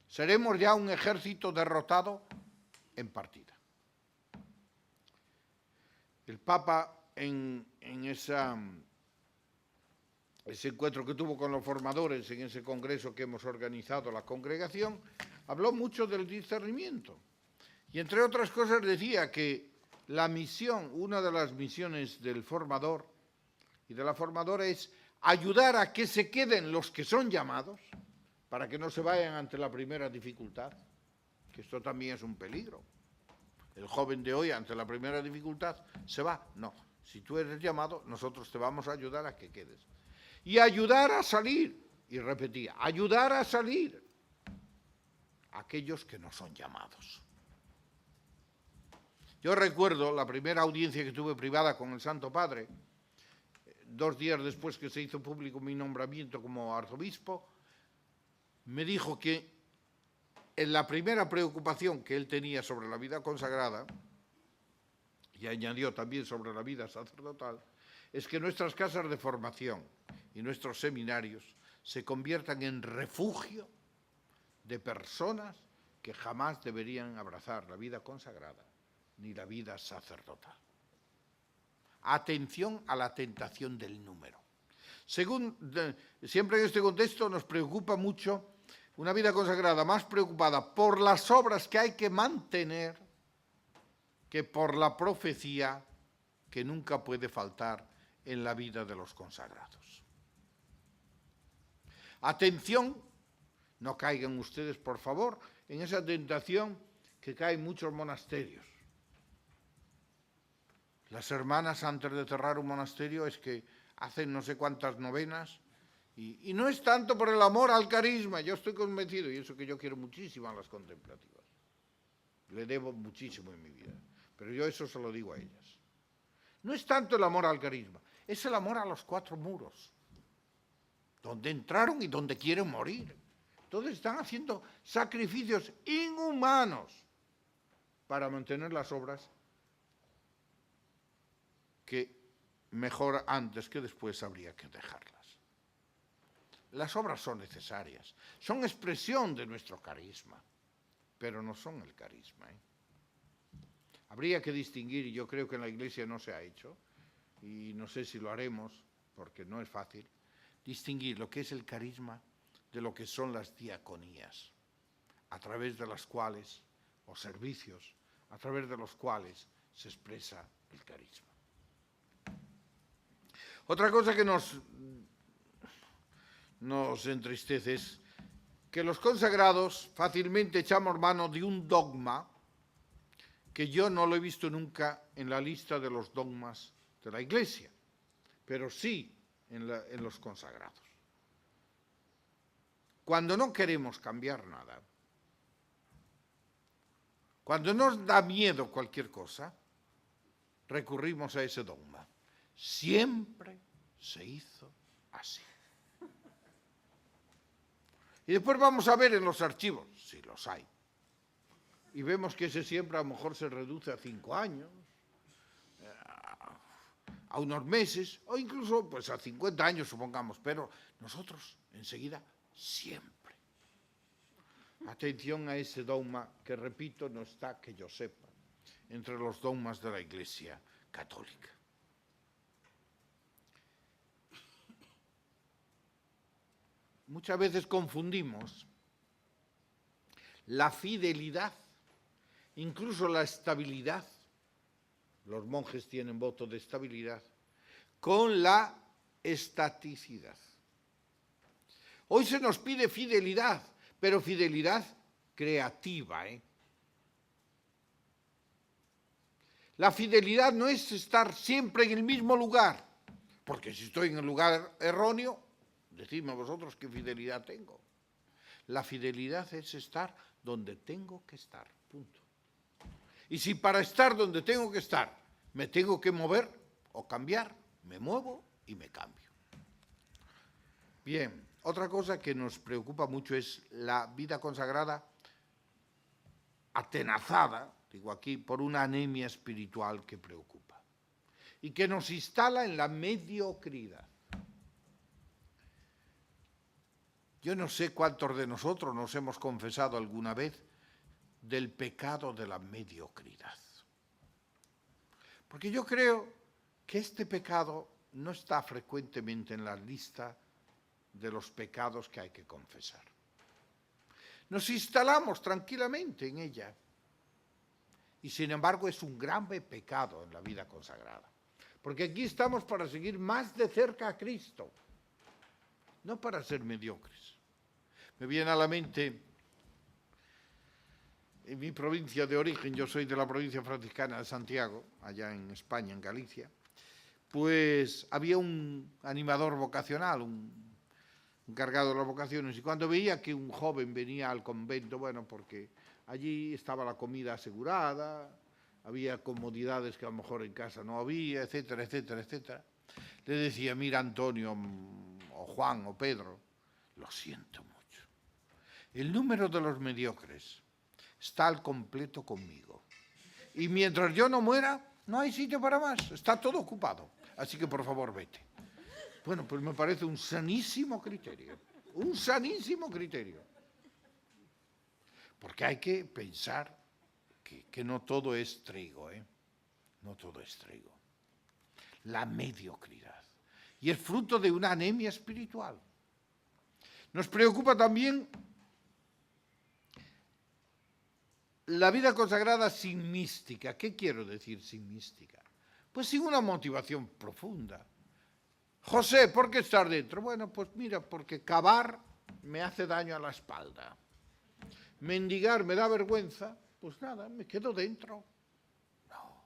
[SPEAKER 1] Seremos ya un ejército derrotado en partida. El Papa en ese encuentro que tuvo con los formadores, en ese congreso que hemos organizado la congregación, habló mucho del discernimiento. Y entre otras cosas decía que la misión, una de las misiones del formador y de la formadora es ayudar a que se queden los que son llamados para que no se vayan ante la primera dificultad, que esto también es un peligro. El joven de hoy ante la primera dificultad se va. No, si tú eres llamado, nosotros te vamos a ayudar a que quedes. Y ayudar a salir, y repetía, ayudar a salir a aquellos que no son llamados. Yo recuerdo la primera audiencia que tuve privada con el Santo Padre, 2 días después que se hizo público mi nombramiento como arzobispo, me dijo que en la primera preocupación que él tenía sobre la vida consagrada, y añadió también sobre la vida sacerdotal, es que nuestras casas de formación y nuestros seminarios se conviertan en refugio de personas que jamás deberían abrazar la vida consagrada ni la vida sacerdotal. Atención a la tentación del número. Siempre en este contexto nos preocupa mucho una vida consagrada más preocupada por las obras que hay que mantener que por la profecía que nunca puede faltar en la vida de los consagrados. Atención, no caigan ustedes, por favor, en esa tentación que caen muchos monasterios. Las hermanas, antes de cerrar un monasterio, es que hacen no sé cuántas novenas, y no es tanto por el amor al carisma, yo estoy convencido, y eso que yo quiero muchísimo a las contemplativas. Le debo muchísimo en mi vida, pero yo eso se lo digo a ellas. No es tanto el amor al carisma, es el amor a los 4 muros, donde entraron y donde quieren morir. Entonces están haciendo sacrificios inhumanos para mantener las obras que mejor antes que después habría que dejarlas. Las obras son necesarias, son expresión de nuestro carisma, pero no son el carisma. Habría que distinguir, y yo creo que en la Iglesia no se ha hecho, y no sé si lo haremos, porque no es fácil, distinguir lo que es el carisma de lo que son las diaconías, a través de las cuales, o servicios, a través de los cuales se expresa el carisma. Otra cosa que nos entristece es que los consagrados fácilmente echamos mano de un dogma que yo no lo he visto nunca en la lista de los dogmas de la Iglesia, pero sí en los consagrados. Cuando no queremos cambiar nada, cuando nos da miedo cualquier cosa, recurrimos a ese dogma. Siempre se hizo así. Y después vamos a ver en los archivos, si los hay, y vemos que ese siempre a lo mejor se reduce a 5 años, a unos meses, o incluso pues a 50 años, supongamos, pero nosotros enseguida siempre. Atención a ese dogma que, repito, no está, que yo sepa, entre los dogmas de la Iglesia católica. Muchas veces confundimos la fidelidad, incluso la estabilidad, los monjes tienen voto de estabilidad, con la estaticidad. Hoy se nos pide fidelidad, pero fidelidad creativa, La fidelidad no es estar siempre en el mismo lugar, porque si estoy en el lugar erróneo, decidme vosotros qué fidelidad tengo. La fidelidad es estar donde tengo que estar, punto. Y si para estar donde tengo que estar me tengo que mover o cambiar, me muevo y me cambio. Bien, otra cosa que nos preocupa mucho es la vida consagrada atenazada, digo aquí, por una anemia espiritual que preocupa y que nos instala en la mediocridad. Yo no sé cuántos de nosotros nos hemos confesado alguna vez del pecado de la mediocridad. Porque yo creo que este pecado no está frecuentemente en la lista de los pecados que hay que confesar. Nos instalamos tranquilamente en ella y sin embargo es un grave pecado en la vida consagrada. Porque aquí estamos para seguir más de cerca a Cristo, no para ser mediocres. Me viene a la mente, en mi provincia de origen, yo soy de la provincia franciscana de Santiago, allá en España, en Galicia, pues había un animador vocacional, un encargado de las vocaciones, y cuando veía que un joven venía al convento, bueno, porque allí estaba la comida asegurada, había comodidades que a lo mejor en casa no había, etcétera, etcétera, etcétera, le decía, mira Antonio, o Juan, o Pedro, lo siento mucho. El número de los mediocres está al completo conmigo. Y mientras yo no muera, no hay sitio para más, está todo ocupado. Así que por favor vete. Bueno, pues me parece un sanísimo criterio. Un sanísimo criterio. Porque hay que pensar que no todo es trigo, No todo es trigo. La mediocridad. Y es fruto de una anemia espiritual. Nos preocupa también la vida consagrada sin mística. ¿Qué quiero decir sin mística? Pues sin una motivación profunda. José, ¿por qué estar dentro? Bueno, pues mira, porque cavar me hace daño a la espalda. Mendigar me da vergüenza, pues nada, me quedo dentro. No,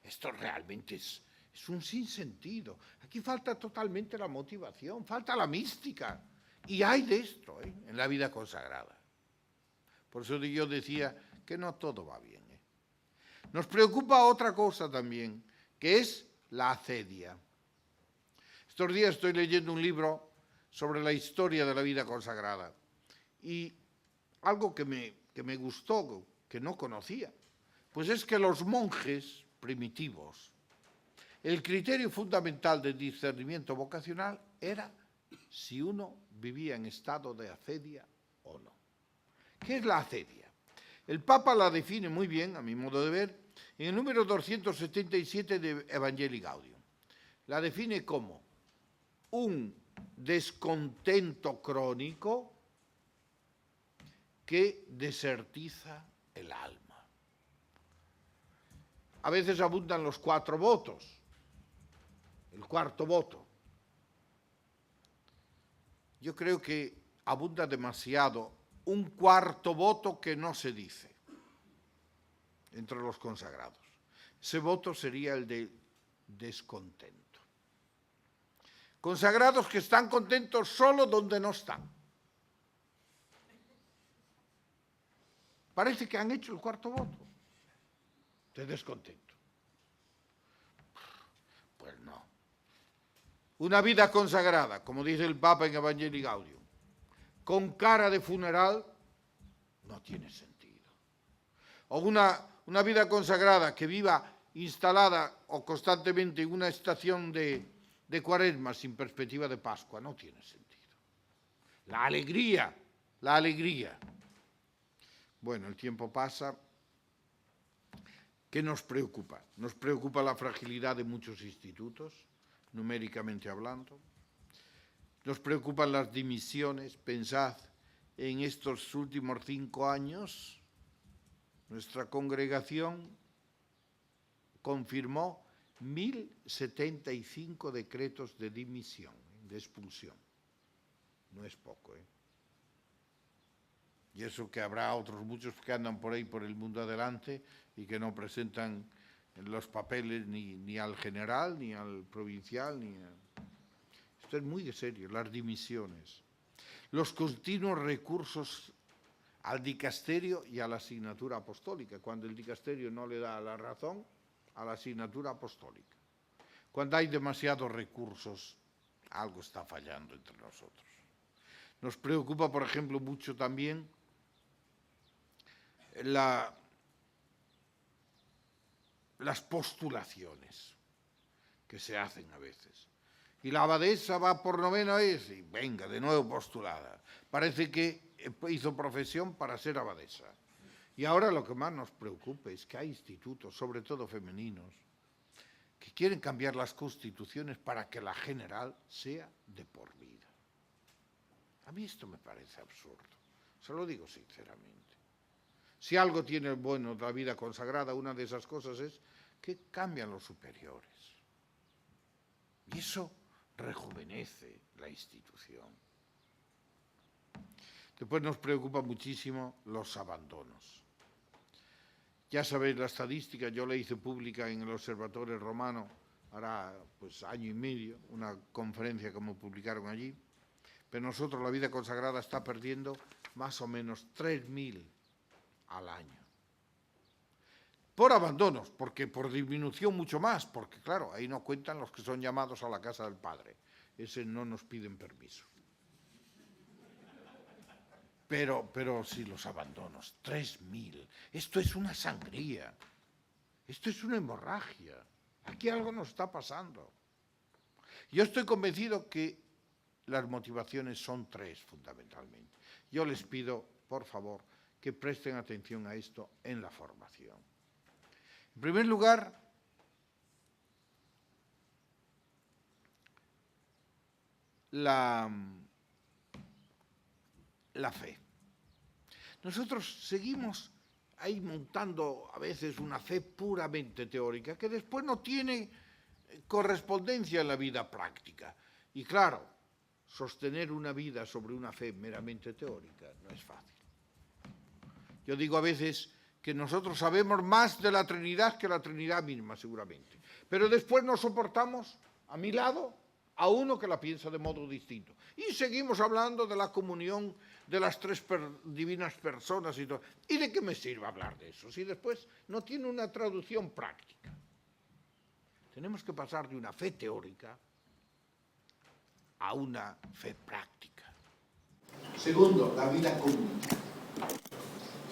[SPEAKER 1] esto realmente es un sinsentido. Aquí falta totalmente la motivación, falta la mística. Y hay de esto, en la vida consagrada. Por eso yo decía que no todo va bien. Nos preocupa otra cosa también, que es la acedia. Estos días estoy leyendo un libro sobre la historia de la vida consagrada y algo que me gustó, que no conocía, pues es que los monjes primitivos, el criterio fundamental del discernimiento vocacional era si uno vivía en estado de acedia o no. ¿Qué es la acedia? El Papa la define muy bien, a mi modo de ver, en el número 277 de Evangelii Gaudium. La define como un descontento crónico que desertiza el alma. A veces abundan los 4 votos, el cuarto voto. Yo creo que abunda demasiado un cuarto voto que no se dice. entre los consagrados. Ese voto sería el de descontento. Consagrados que están contentos solo donde no están. Parece que han hecho el cuarto voto de descontento. Pues no. Una vida consagrada, como dice el Papa en Evangelii Gaudium, con cara de funeral, no tiene sentido. O una vida consagrada que viva instalada o constantemente en una estación de Cuaresma sin perspectiva de Pascua, no tiene sentido. La alegría. Bueno, el tiempo pasa. ¿Qué nos preocupa? Nos preocupa la fragilidad de muchos institutos, numéricamente hablando. Nos preocupan las dimisiones. Pensad, en estos últimos 5 años, nuestra congregación confirmó 1075 decretos de dimisión, de expulsión. No es poco, ¿eh? Y eso que habrá otros muchos que andan por ahí por el mundo adelante y que no presentan los papeles ni al general, ni al provincial, Esto es muy serio, las dimisiones. Los continuos recursos al dicasterio y a la asignatura apostólica, cuando el dicasterio no le da la razón a la asignatura apostólica. Cuando hay demasiados recursos, algo está fallando entre nosotros. Nos preocupa, por ejemplo, mucho también las postulaciones que se hacen a veces. Y la abadesa va por 9ª vez y venga, de nuevo postulada. Parece que hizo profesión para ser abadesa. Y ahora lo que más nos preocupa es que hay institutos, sobre todo femeninos, que quieren cambiar las constituciones para que la general sea de por vida. A mí esto me parece absurdo, se lo digo sinceramente. Si algo tiene bueno la vida consagrada, una de esas cosas es que cambian los superiores. Y eso rejuvenece la institución. Después nos preocupa muchísimo los abandonos. Ya sabéis la estadística, yo la hice pública en el Observatorio Romano, hará pues año y medio, una conferencia como publicaron allí, pero nosotros la vida consagrada está perdiendo más o menos 3.000 al año. Por abandonos, porque por disminución mucho más, porque claro, ahí no cuentan los que son llamados a la casa del Padre. Ese no nos piden permiso. Pero sí, los abandonos, 3.000. Esto es una sangría. Esto es una hemorragia. Aquí algo nos está pasando. Yo estoy convencido que las motivaciones son 3 fundamentalmente. Yo les pido, por favor, que presten atención a esto en la formación. En primer lugar, la fe. Nosotros seguimos ahí montando a veces una fe puramente teórica que después no tiene correspondencia en la vida práctica. Y claro, sostener una vida sobre una fe meramente teórica no es fácil. Yo digo a veces que nosotros sabemos más de la Trinidad que la Trinidad misma, seguramente. Pero después nos soportamos a mi lado a uno que la piensa de modo distinto. Y seguimos hablando de la comunión de las 3 divinas personas y todo. ¿Y de qué me sirve hablar de eso si después no tiene una traducción práctica? Tenemos que pasar de una fe teórica a una fe práctica. Segundo, la vida comunitaria.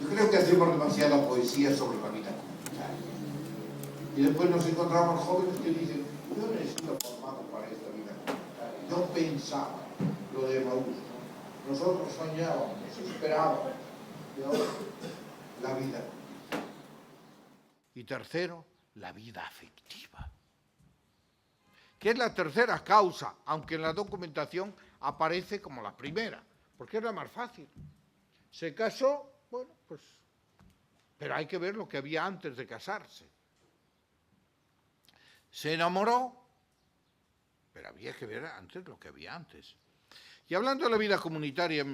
[SPEAKER 1] Yo creo que hacemos demasiada poesía sobre la vida comunitaria. Y después nos encontramos jóvenes que dicen, yo no he sido formado para esta vida comunitaria. Yo pensaba lo de Maús. Nosotros soñábamos, esperábamos. Y ahora, la vida. Y tercero, la vida afectiva. Que es la tercera causa, aunque en la documentación aparece como la primera, porque es la más fácil. Se casó, bueno, pues, pero hay que ver lo que había antes de casarse. Se enamoró, pero había que ver antes lo que había antes. Y hablando de la vida comunitaria,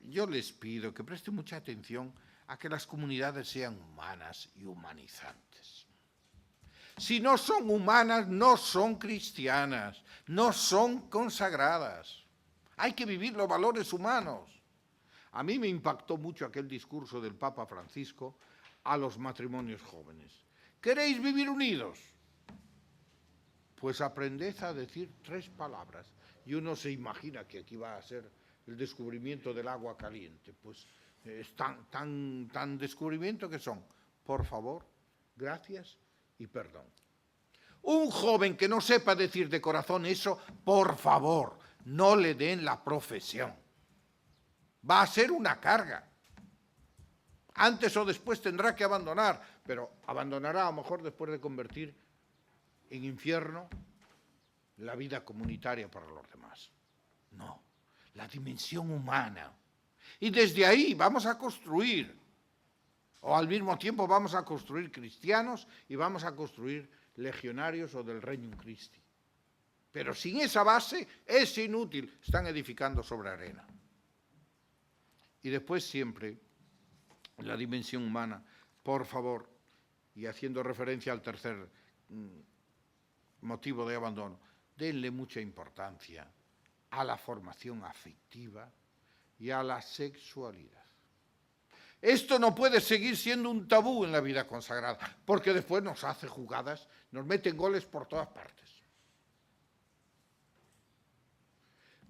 [SPEAKER 1] yo les pido que presten mucha atención a que las comunidades sean humanas y humanizantes. Si no son humanas, no son cristianas, no son consagradas. Hay que vivir los valores humanos. A mí me impactó mucho aquel discurso del Papa Francisco a los matrimonios jóvenes. ¿Queréis vivir unidos? Pues aprended a decir 3 palabras. Y uno se imagina que aquí va a ser el descubrimiento del agua caliente. Pues es tan descubrimiento que son, por favor, gracias y perdón. Un joven que no sepa decir de corazón eso, por favor, no le den la profesión. Va a ser una carga. Antes o después tendrá que abandonar, pero abandonará a lo mejor después de convertir en infierno la vida comunitaria para los demás. No, la dimensión humana. Y desde ahí vamos a construir, o al mismo tiempo vamos a construir cristianos y vamos a construir legionarios o del Regnum Christi. Pero sin esa base es inútil, están edificando sobre arena. Y después siempre la dimensión humana, por favor, y haciendo referencia al tercer motivo de abandono, denle mucha importancia a la formación afectiva y a la sexualidad. Esto no puede seguir siendo un tabú en la vida consagrada, porque después nos hace jugadas, nos meten goles por todas partes.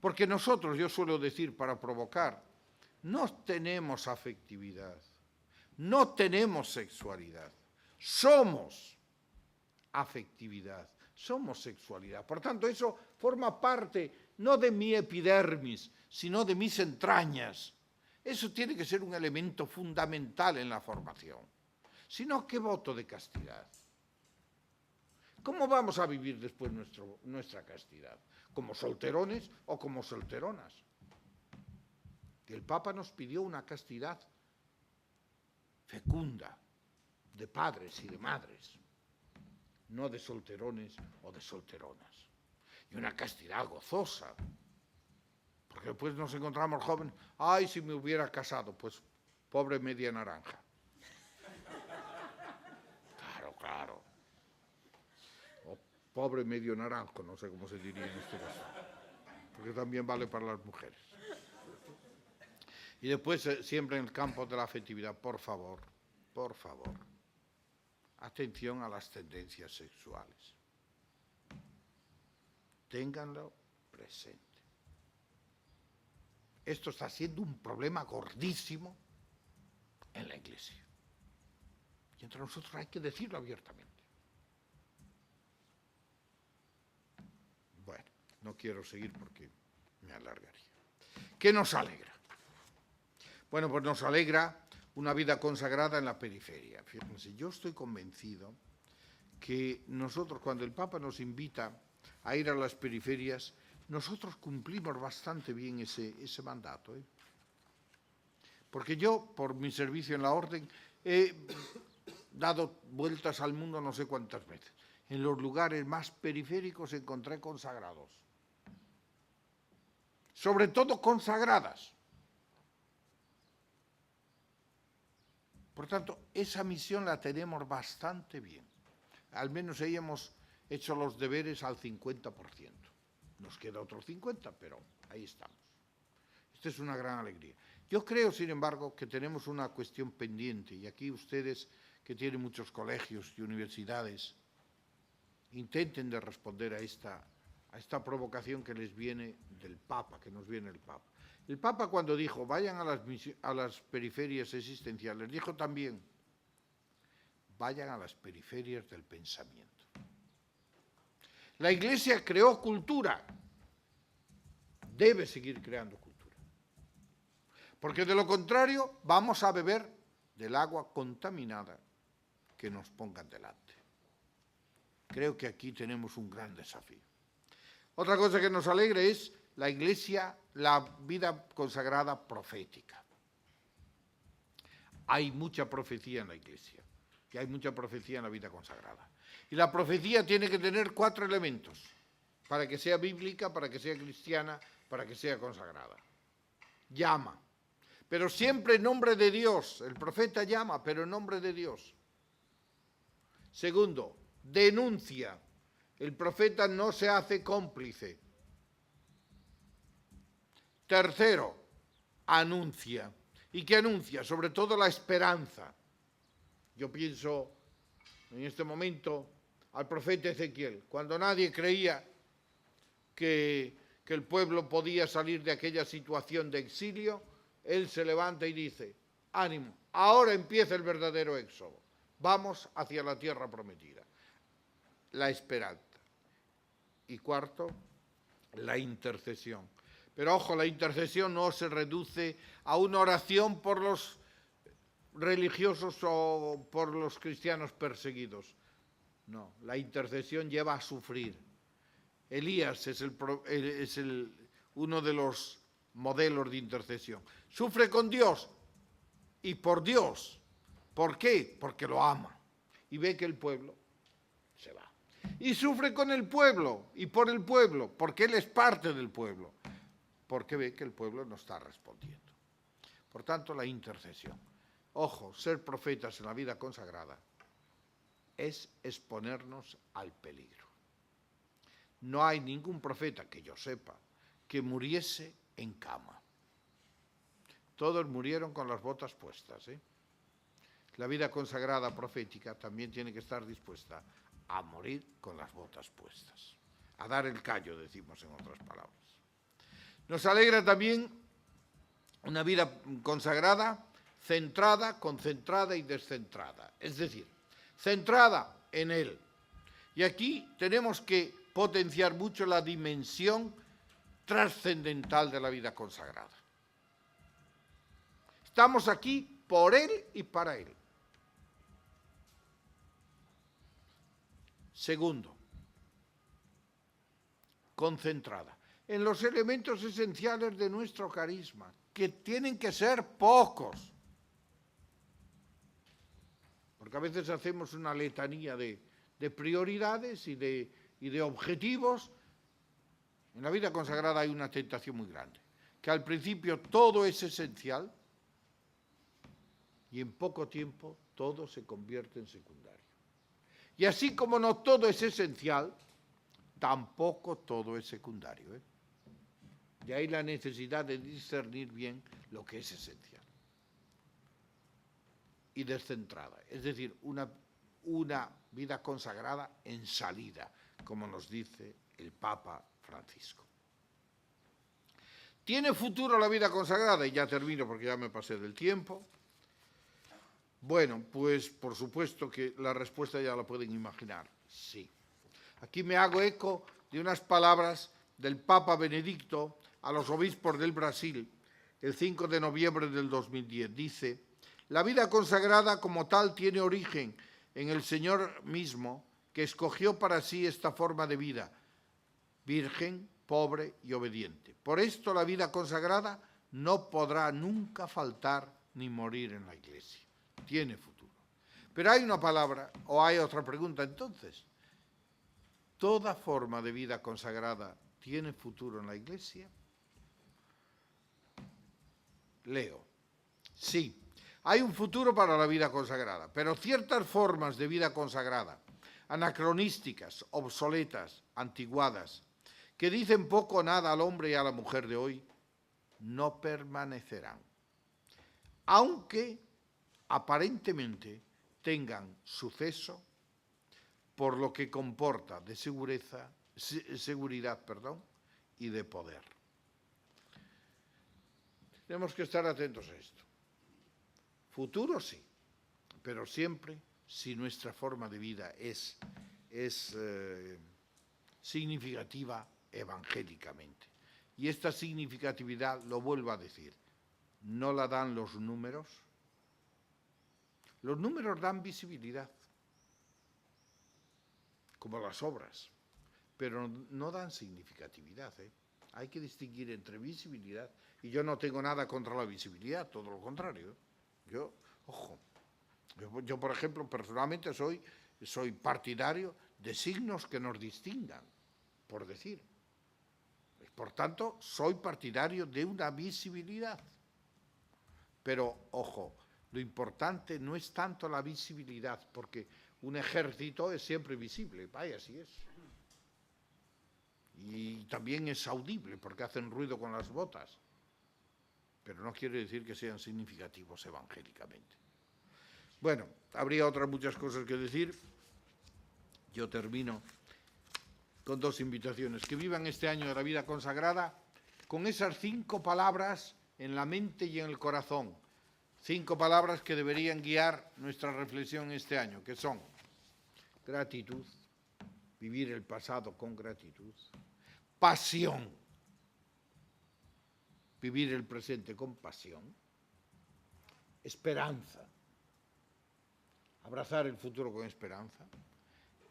[SPEAKER 1] Porque nosotros, yo suelo decir para provocar, no tenemos afectividad, no tenemos sexualidad, somos afectividad, somos sexualidad. Por tanto, eso forma parte no de mi epidermis, sino de mis entrañas. Eso tiene que ser un elemento fundamental en la formación. Si no, ¿qué voto de castidad? ¿Cómo vamos a vivir después nuestra castidad? ¿Como solterones o como solteronas? Que el Papa nos pidió una castidad fecunda, de padres y de madres, no de solterones o de solteronas. Y una castidad gozosa, porque después nos encontramos jóvenes, ay, si me hubiera casado, pues pobre media naranja. Claro. O pobre medio naranjo, no sé cómo se diría en este caso, porque también vale para las mujeres. Y después, siempre en el campo de la afectividad, por favor, atención a las tendencias sexuales. Ténganlo presente. Esto está siendo un problema gordísimo en la Iglesia. Y entre nosotros hay que decirlo abiertamente. Bueno, no quiero seguir porque me alargaría. ¿Qué nos alegra? Bueno, pues nos alegra una vida consagrada en la periferia. Fíjense, yo estoy convencido que nosotros, cuando el Papa nos invita a ir a las periferias, nosotros cumplimos bastante bien ese mandato. Porque yo, por mi servicio en la Orden, he dado vueltas al mundo no sé cuántas veces. En los lugares más periféricos encontré consagrados. Sobre todo consagradas. Por tanto, esa misión la tenemos bastante bien. Al menos ahí hemos hecho los deberes al 50%. Nos queda otro 50%, pero ahí estamos. Esta es una gran alegría. Yo creo, sin embargo, que tenemos una cuestión pendiente, y aquí ustedes, que tienen muchos colegios y universidades, intenten de responder a esta provocación que les viene del Papa, que nos viene el Papa. El Papa, cuando dijo, vayan a las periferias existenciales, dijo también, vayan a las periferias del pensamiento. La Iglesia creó cultura, debe seguir creando cultura. Porque de lo contrario vamos a beber del agua contaminada que nos pongan delante. Creo que aquí tenemos un gran desafío. Otra cosa que nos alegra es la Iglesia, la vida consagrada profética. Hay mucha profecía en la Iglesia y hay mucha profecía en la vida consagrada. Y la profecía tiene que tener 4 elementos para que sea bíblica, para que sea cristiana, para que sea consagrada. Llama. pero siempre en nombre de Dios. El profeta llama, pero en nombre de Dios. Segundo, denuncia. El profeta no se hace cómplice. Tercero, anuncia. ¿Y qué anuncia? Sobre todo la esperanza. Yo pienso en este momento al profeta Ezequiel, cuando nadie creía que el pueblo podía salir de aquella situación de exilio, él se levanta y dice, ánimo, ahora empieza el verdadero éxodo, vamos hacia la tierra prometida. La esperanza. Y cuarto, la intercesión. Pero ojo, la intercesión no se reduce a una oración por los religiosos o por los cristianos perseguidos. No, la intercesión lleva a sufrir. Elías es uno de los modelos de intercesión. Sufre con Dios y por Dios. ¿Por qué? Porque lo ama y ve que el pueblo se va. Y sufre con el pueblo y por el pueblo, porque él es parte del pueblo, porque ve que el pueblo no está respondiendo. Por tanto, la intercesión. Ojo, ser profetas en la vida consagrada es exponernos al peligro. No hay ningún profeta, que yo sepa, que muriese en cama. Todos murieron con las botas puestas, ¿eh? La vida consagrada profética también tiene que estar dispuesta a morir con las botas puestas. A dar el callo, decimos en otras palabras. Nos alegra también una vida consagrada, centrada, concentrada y descentrada. Es decir, centrada en Él. Y aquí tenemos que potenciar mucho la dimensión trascendental de la vida consagrada. Estamos aquí por Él y para Él. Segundo, concentrada en los elementos esenciales de nuestro carisma, que tienen que ser pocos. Porque a veces hacemos una letanía de prioridades y de objetivos. En la vida consagrada hay una tentación muy grande, que al principio todo es esencial y en poco tiempo todo se convierte en secundario. Y así como no todo es esencial, tampoco todo es secundario, ¿eh? De ahí la necesidad de discernir bien lo que es esencial. Y descentrada, es decir, una vida consagrada en salida, como nos dice el Papa Francisco. ¿Tiene futuro la vida consagrada? Y ya termino porque ya me pasé del tiempo. Bueno, pues por supuesto que la respuesta ya la pueden imaginar, sí. Aquí me hago eco de unas palabras del Papa Benedicto a los obispos del Brasil el 5 de noviembre del 2010. Dice, la vida consagrada como tal tiene origen en el Señor mismo, que escogió para sí esta forma de vida, virgen, pobre y obediente. Por esto la vida consagrada no podrá nunca faltar ni morir en la Iglesia. Tiene futuro. Pero hay una palabra, o hay otra pregunta entonces. ¿Toda forma de vida consagrada tiene futuro en la Iglesia? Leo. Sí, hay un futuro para la vida consagrada, pero ciertas formas de vida consagrada, anacronísticas, obsoletas, antiguadas, que dicen poco o nada al hombre y a la mujer de hoy, no permanecerán. Aunque aparentemente tengan suceso por lo que comporta de seguridad y de poder. Tenemos que estar atentos a esto. Futuro sí, pero siempre si nuestra forma de vida es significativa evangélicamente. Y esta significatividad, lo vuelvo a decir, no la dan los números. Los números dan visibilidad, como las obras, pero no dan significatividad, ¿eh? Hay que distinguir entre visibilidad, y yo no tengo nada contra la visibilidad, todo lo contrario. Yo, por ejemplo, personalmente soy partidario de signos que nos distingan, por decir. Por tanto, soy partidario de una visibilidad. Pero, ojo, lo importante no es tanto la visibilidad, porque un ejército es siempre visible, vaya, así es. Y también es audible, porque hacen ruido con las botas. Pero no quiere decir que sean significativos evangélicamente. Bueno, habría otras muchas cosas que decir. Yo termino con 2 invitaciones. Que vivan este año de la vida consagrada con esas 5 palabras en la mente y en el corazón. 5 palabras que deberían guiar nuestra reflexión este año, que son gratitud, vivir el pasado con gratitud, pasión, vivir el presente con pasión, esperanza, abrazar el futuro con esperanza,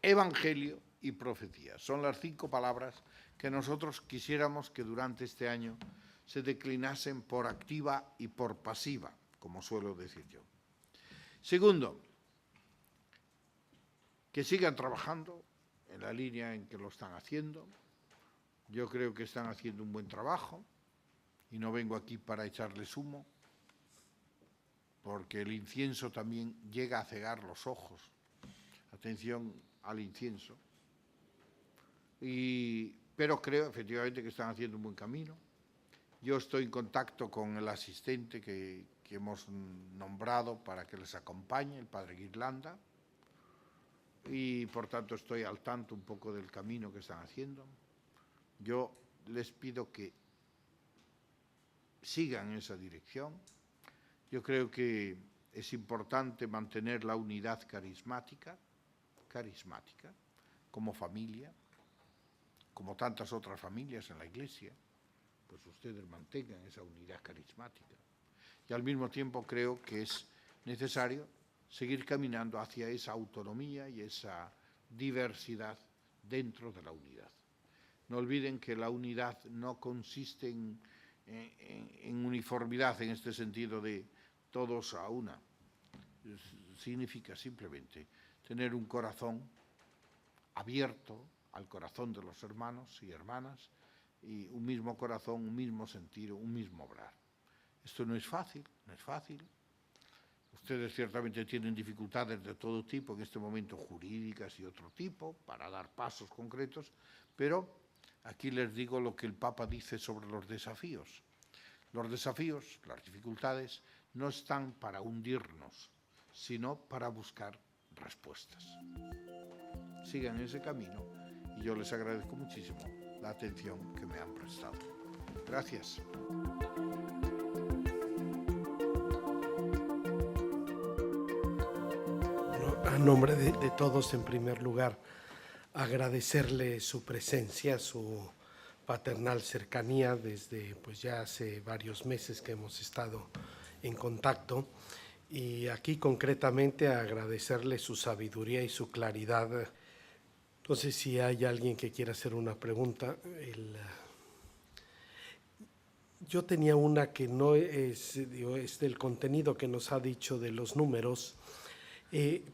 [SPEAKER 1] evangelio y profecía. Son las 5 palabras que nosotros quisiéramos que durante este año se declinasen por activa y por pasiva, como suelo decir yo. Segundo, que sigan trabajando en la línea en que lo están haciendo. Yo creo que están haciendo un buen trabajo y no vengo aquí para echarles humo, porque el incienso también llega a cegar los ojos. Atención al incienso. Pero creo efectivamente que están haciendo un buen camino. Yo estoy en contacto con el asistente que hemos nombrado para que les acompañe, el padre Guirlanda, y por tanto estoy al tanto un poco del camino que están haciendo. Yo les pido que sigan esa dirección. Yo creo que es importante mantener la unidad carismática, como familia, como tantas otras familias en la Iglesia, pues ustedes mantengan esa unidad carismática. Y al mismo tiempo creo que es necesario seguir caminando hacia esa autonomía y esa diversidad dentro de la unidad. No olviden que la unidad no consiste en uniformidad en este sentido de todos a una. Significa simplemente tener un corazón abierto al corazón de los hermanos y hermanas, y un mismo corazón, un mismo sentir, un mismo obrar. Esto no es fácil, no es fácil. Ustedes ciertamente tienen dificultades de todo tipo, en este momento jurídicas y otro tipo, para dar pasos concretos, pero aquí les digo lo que el Papa dice sobre los desafíos. Los desafíos, las dificultades, no están para hundirnos, sino para buscar respuestas. Sigan ese camino y yo les agradezco muchísimo la atención que me han prestado. Gracias.
[SPEAKER 2] A nombre de todos, en primer lugar, agradecerle su presencia, su paternal cercanía desde pues ya hace varios meses que hemos estado en contacto, y aquí concretamente agradecerle su sabiduría y su claridad. Entonces, si hay alguien que quiera hacer una pregunta, yo tenía una que no es del contenido que nos ha dicho de los números.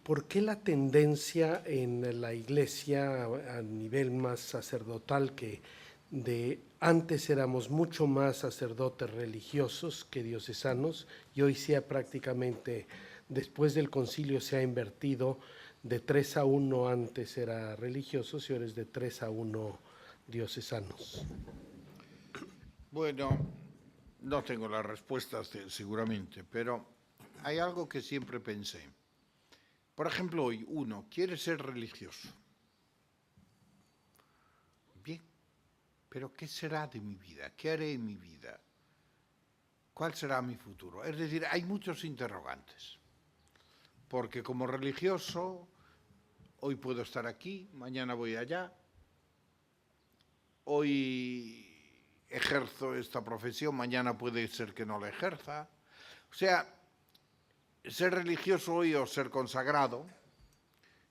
[SPEAKER 2] ¿Por qué la tendencia en la Iglesia a nivel más sacerdotal, que de antes éramos mucho más sacerdotes religiosos que diocesanos, y hoy sea prácticamente, después del concilio se ha invertido, de 3-1 antes era religiosos y ahora es de 3-1 diocesanos?
[SPEAKER 1] Bueno, no tengo las respuestas seguramente, pero hay algo que siempre pensé. Por ejemplo, hoy uno quiere ser religioso. Bien, pero ¿qué será de mi vida? ¿Qué haré en mi vida? ¿Cuál será mi futuro? Es decir, hay muchos interrogantes. Porque como religioso, hoy puedo estar aquí, mañana voy allá. Hoy ejerzo esta profesión, mañana puede ser que no la ejerza. O sea, ser religioso hoy o ser consagrado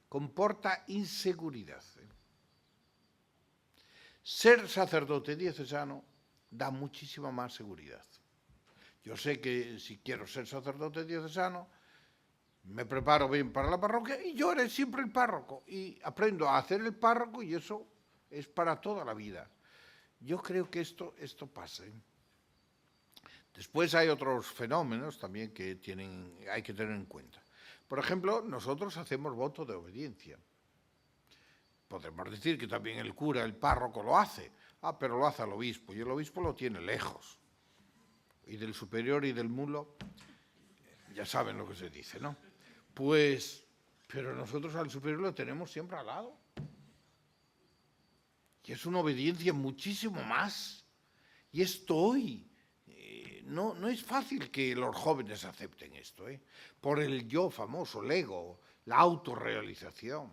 [SPEAKER 1] comporta inseguridad. Ser sacerdote diocesano da muchísima más seguridad. Yo sé que si quiero ser sacerdote diocesano, me preparo bien para la parroquia y yo haré siempre el párroco. Y aprendo a hacer el párroco y eso es para toda la vida. Yo creo que esto pasa. Después hay otros fenómenos también que hay que tener en cuenta. Por ejemplo, nosotros hacemos voto de obediencia. Podemos decir que también el cura, el párroco lo hace. Ah, pero lo hace el obispo, y el obispo lo tiene lejos. Y del superior y del mulo, ya saben lo que se dice, ¿no? Pues, pero nosotros al superior lo tenemos siempre al lado. Y es una obediencia muchísimo más. Y esto hoy, no es fácil que los jóvenes acepten esto, ¿eh? Por el yo famoso, el ego, la autorrealización.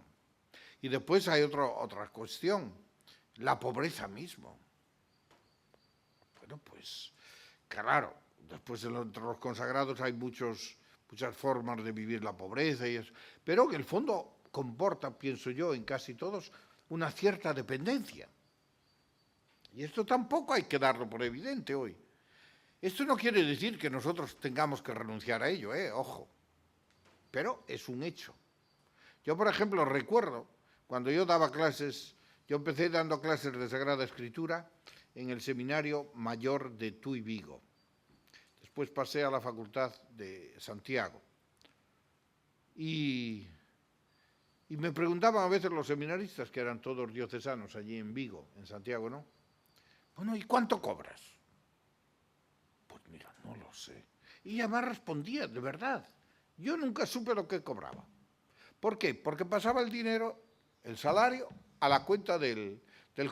[SPEAKER 1] Y después hay otra cuestión, la pobreza mismo. Bueno, pues, claro, después entre los consagrados hay muchas formas de vivir la pobreza, y eso, pero que en el fondo comporta, pienso yo, en casi todos, una cierta dependencia. Y esto tampoco hay que darlo por evidente hoy. Esto no quiere decir que nosotros tengamos que renunciar a ello, ojo, pero es un hecho. Yo, por ejemplo, recuerdo, cuando yo daba clases, yo empecé dando clases de Sagrada Escritura en el Seminario Mayor de Tuy Vigo. Después pasé a la Facultad de Santiago. Y me preguntaban a veces los seminaristas, que eran todos diocesanos allí en Vigo, en Santiago, ¿no? Bueno, ¿y cuánto cobras? Pues mira, no lo sé. Y ella me respondía, de verdad. Yo nunca supe lo que cobraba. ¿Por qué? Porque pasaba el dinero, el salario, a la cuenta del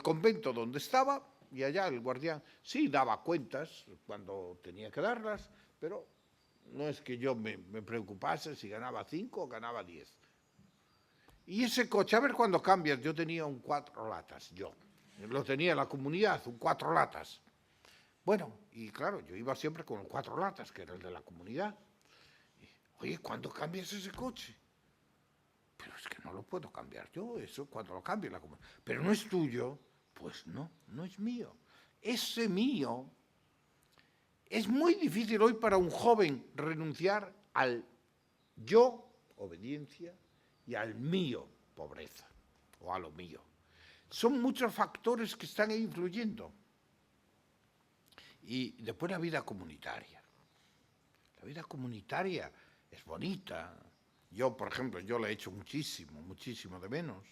[SPEAKER 1] convento donde estaba, y allá el guardián sí daba cuentas cuando tenía que darlas, pero no es que yo me preocupase si ganaba 5 o ganaba 10. Y ese coche, a ver cuándo cambias, yo tenía un 4 latas, yo. Lo tenía en la comunidad, un 4 latas. Bueno, y claro, yo iba siempre con el 4 latas, que era el de la comunidad. Oye, ¿cuándo cambias ese coche? Pero es que no lo puedo cambiar yo, eso cuando lo cambie la comunidad. Pero no es tuyo, pues no es mío. Ese mío, es muy difícil hoy para un joven renunciar al yo, obediencia, y al mío, pobreza, o a lo mío. Son muchos factores que están ahí influyendo. Y después la vida comunitaria. La vida comunitaria es bonita. Yo, por ejemplo, yo la he hecho muchísimo de menos.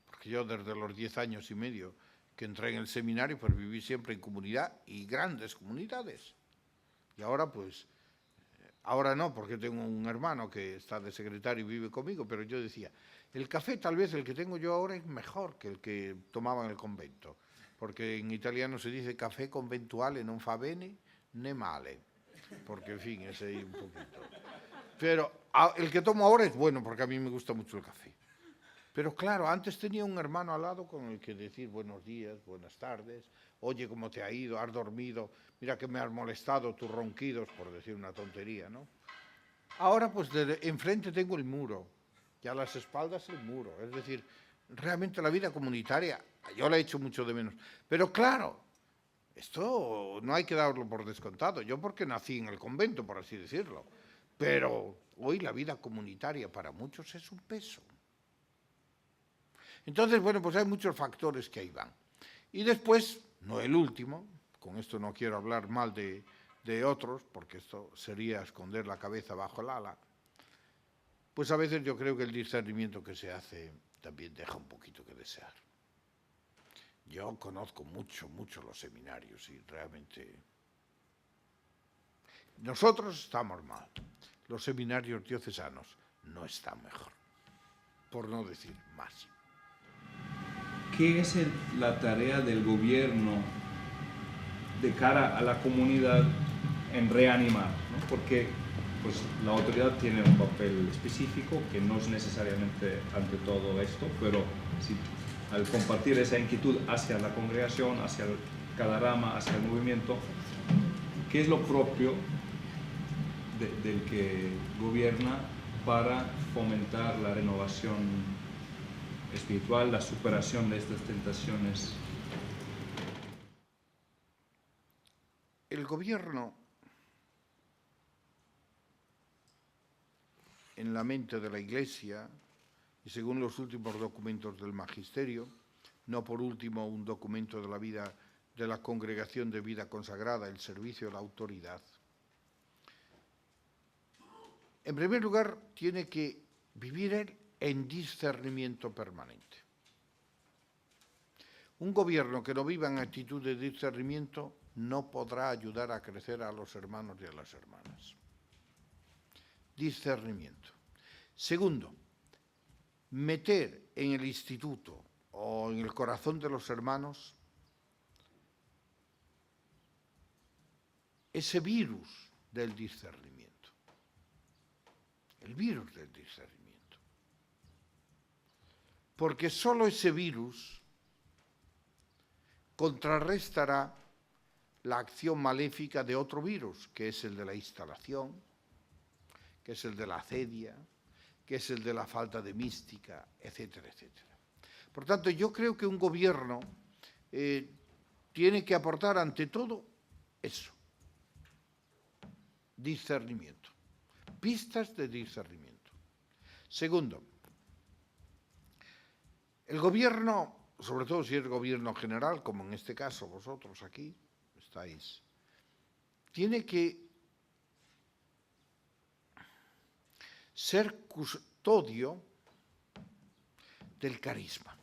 [SPEAKER 1] Porque yo desde los 10 años y medio que entré en el seminario, pues viví siempre en comunidad y grandes comunidades. Y ahora, pues, ahora no, porque tengo un hermano que está de secretario y vive conmigo, pero yo decía, el café tal vez el que tengo yo ahora es mejor que el que tomaba en el convento, porque en italiano se dice café conventuale non fa bene né male, porque en fin, es ahí un poquito. Pero el que tomo ahora es bueno, porque a mí me gusta mucho el café. Pero claro, antes tenía un hermano al lado con el que decir buenos días, buenas tardes, oye, ¿cómo te ha ido? ¿Has dormido? Mira que me has molestado tus ronquidos, por decir una tontería, ¿no? Ahora, pues, enfrente tengo el muro, y a las espaldas el muro. Es decir, realmente la vida comunitaria, yo la he hecho mucho de menos. Pero claro, esto no hay que darlo por descontado. Yo porque nací en el convento, por así decirlo. Pero hoy la vida comunitaria para muchos es un peso. Entonces, bueno, pues hay muchos factores que ahí van. Y después, no el último, con esto no quiero hablar mal de otros, porque esto sería esconder la cabeza bajo el ala, pues a veces yo creo que el discernimiento que se hace también deja un poquito que desear. Yo conozco mucho los seminarios y realmente nosotros estamos mal. Los seminarios diocesanos no están mejor, por no decir más.
[SPEAKER 3] ¿Qué es la tarea del gobierno de cara a la comunidad en reanimar, ¿no? Porque pues, la autoridad tiene un papel específico que no es necesariamente ante todo esto, pero si, al compartir esa inquietud hacia la congregación, hacia cada rama, hacia el movimiento, ¿qué es lo propio del que gobierna para fomentar la renovación espiritual, la superación de estas tentaciones?
[SPEAKER 1] El gobierno, en la mente de la Iglesia, y según los últimos documentos del Magisterio, no por último un documento de la vida de la congregación de vida consagrada, el servicio de la autoridad, en primer lugar, tiene que vivir él en discernimiento permanente. Un gobierno que no viva en actitud de discernimiento no podrá ayudar a crecer a los hermanos y a las hermanas. Discernimiento. Segundo, meter en el instituto o en el corazón de los hermanos ese virus del discernimiento. El virus del discernimiento. Porque solo ese virus contrarrestará la acción maléfica de otro virus, que es el de la instalación, que es el de la acedia, que es el de la falta de mística, etcétera, etcétera. Por tanto, yo creo que un gobierno tiene que aportar ante todo eso, discernimiento, pistas de discernimiento. Segundo, el gobierno, sobre todo si es gobierno general, como en este caso vosotros aquí estáis, tiene que ser custodio del carisma.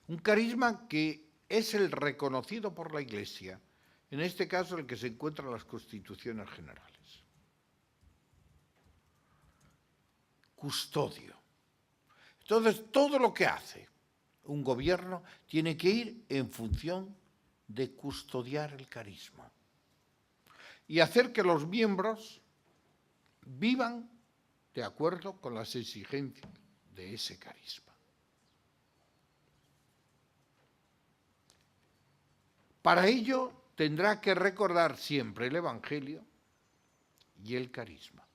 [SPEAKER 1] Un carisma que es el reconocido por la Iglesia, en este caso el que se encuentra en las constituciones generales. Custodio. Entonces, todo lo que hace un gobierno tiene que ir en función de custodiar el carisma y hacer que los miembros vivan de acuerdo con las exigencias de ese carisma. Para ello tendrá que recordar siempre el Evangelio y el carisma,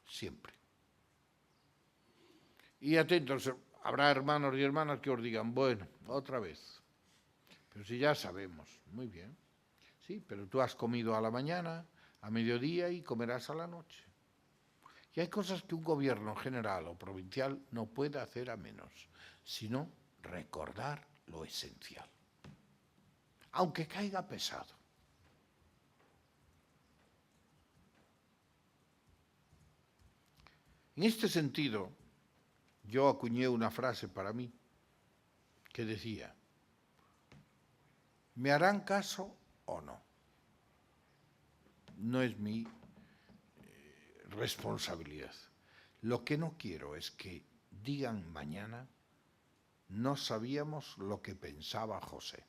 [SPEAKER 1] siempre. Y atentos, habrá hermanos y hermanas que os digan, bueno, otra vez, pero si ya sabemos, muy bien, sí, pero tú has comido a la mañana, a mediodía y comerás a la noche. Y hay cosas que un gobierno general o provincial no puede hacer a menos, sino recordar lo esencial, aunque caiga pesado. En este sentido, yo acuñé una frase para mí que decía, ¿me harán caso o no? No es mi responsabilidad. Lo que no quiero es que digan mañana, no sabíamos lo que pensaba José.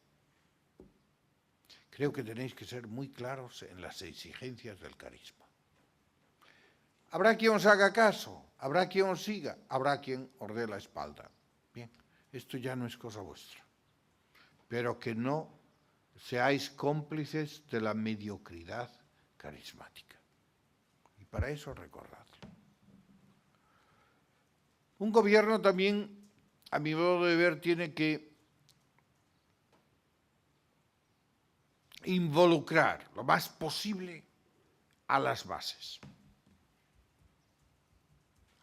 [SPEAKER 1] Creo que tenéis que ser muy claros en las exigencias del carisma. Habrá quien os haga caso, habrá quien os siga, habrá quien os dé la espalda. Bien, esto ya no es cosa vuestra. Pero que no seáis cómplices de la mediocridad carismática. Y para eso recordadlo. Un gobierno también, a mi modo de ver, tiene que involucrar lo más posible a las bases.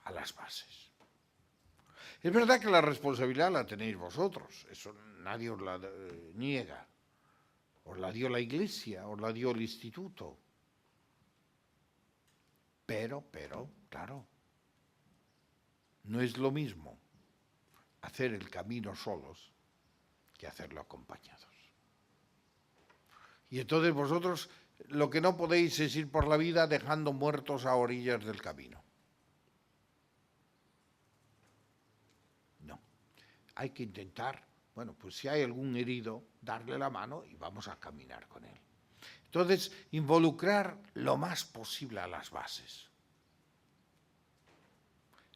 [SPEAKER 1] A las bases. Es verdad que la responsabilidad la tenéis vosotros, eso nadie os la niega. Os la dio la Iglesia, os la dio el instituto. Pero, claro, no es lo mismo hacer el camino solos que hacerlo acompañados. Y entonces vosotros lo que no podéis es ir por la vida dejando muertos a orillas del camino. No, hay que intentar, bueno, pues si hay algún herido, darle la mano y vamos a caminar con él. Entonces, involucrar lo más posible a las bases,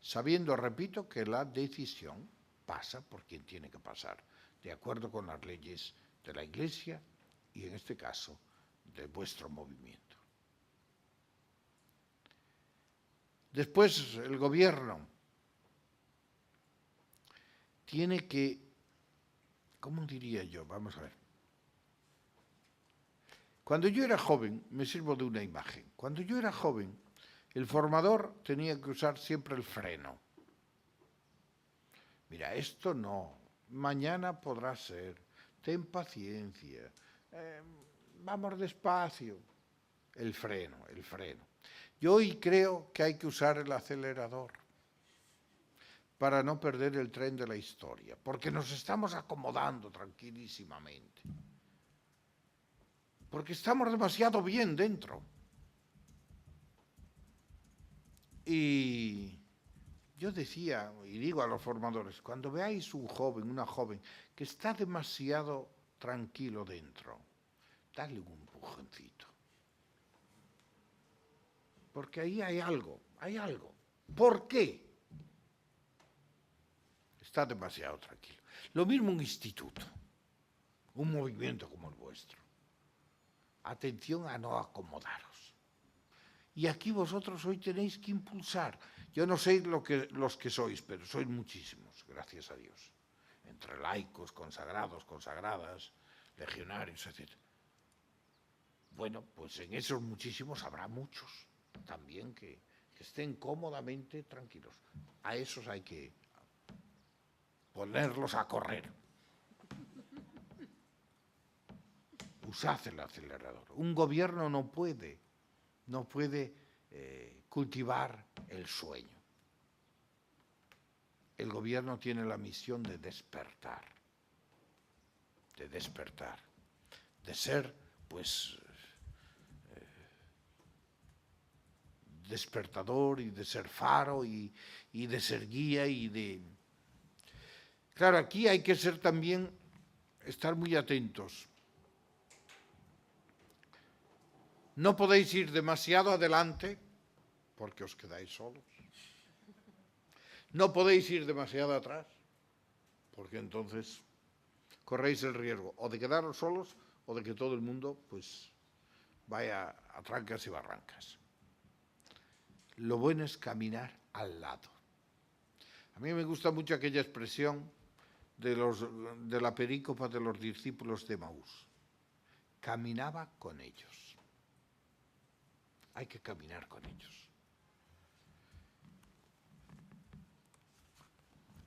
[SPEAKER 1] sabiendo, repito, que la decisión pasa por quien tiene que pasar, de acuerdo con las leyes de la Iglesia y, en este caso, de vuestro movimiento. Después, el gobierno tiene que, ¿cómo diría yo? Vamos a ver. Cuando yo era joven, me sirvo de una imagen. Cuando yo era joven, el formador tenía que usar siempre el freno. Mira, esto no mañana podrá ser, ten paciencia, vamos despacio. El freno, el freno. Yo hoy creo que hay que usar el acelerador para no perder el tren de la historia, porque nos estamos acomodando tranquilísimamente, porque estamos demasiado bien dentro. Y yo decía, y digo a los formadores, cuando veáis un joven, una joven, que está demasiado tranquilo dentro, dadle un empujoncito. Porque ahí hay algo, hay algo. ¿Por qué? Está demasiado tranquilo. Lo mismo un instituto, un movimiento como el vuestro. Atención a no acomodaros. Y aquí vosotros hoy tenéis que impulsar. Yo no sé los que sois, pero sois muchísimos, gracias a Dios. Entre laicos, consagrados, consagradas, legionarios, etc. Bueno, pues en esos muchísimos habrá muchos también que estén cómodamente tranquilos. A esos hay que ponerlos a correr. Usad el acelerador. Un gobierno no puede cultivar el sueño. El gobierno tiene la misión de despertar, de ser, pues, despertador y de ser faro y de ser guía y de... Claro, aquí hay que ser también, estar muy atentos. No podéis ir demasiado adelante porque os quedáis solos. No podéis ir demasiado atrás porque entonces corréis el riesgo o de quedaros solos o de que todo el mundo pues vaya a trancas y barrancas. Lo bueno es caminar al lado. A mí me gusta mucho aquella expresión de la perícopa de los discípulos de Emaús. Caminaba con ellos. Hay que caminar con ellos.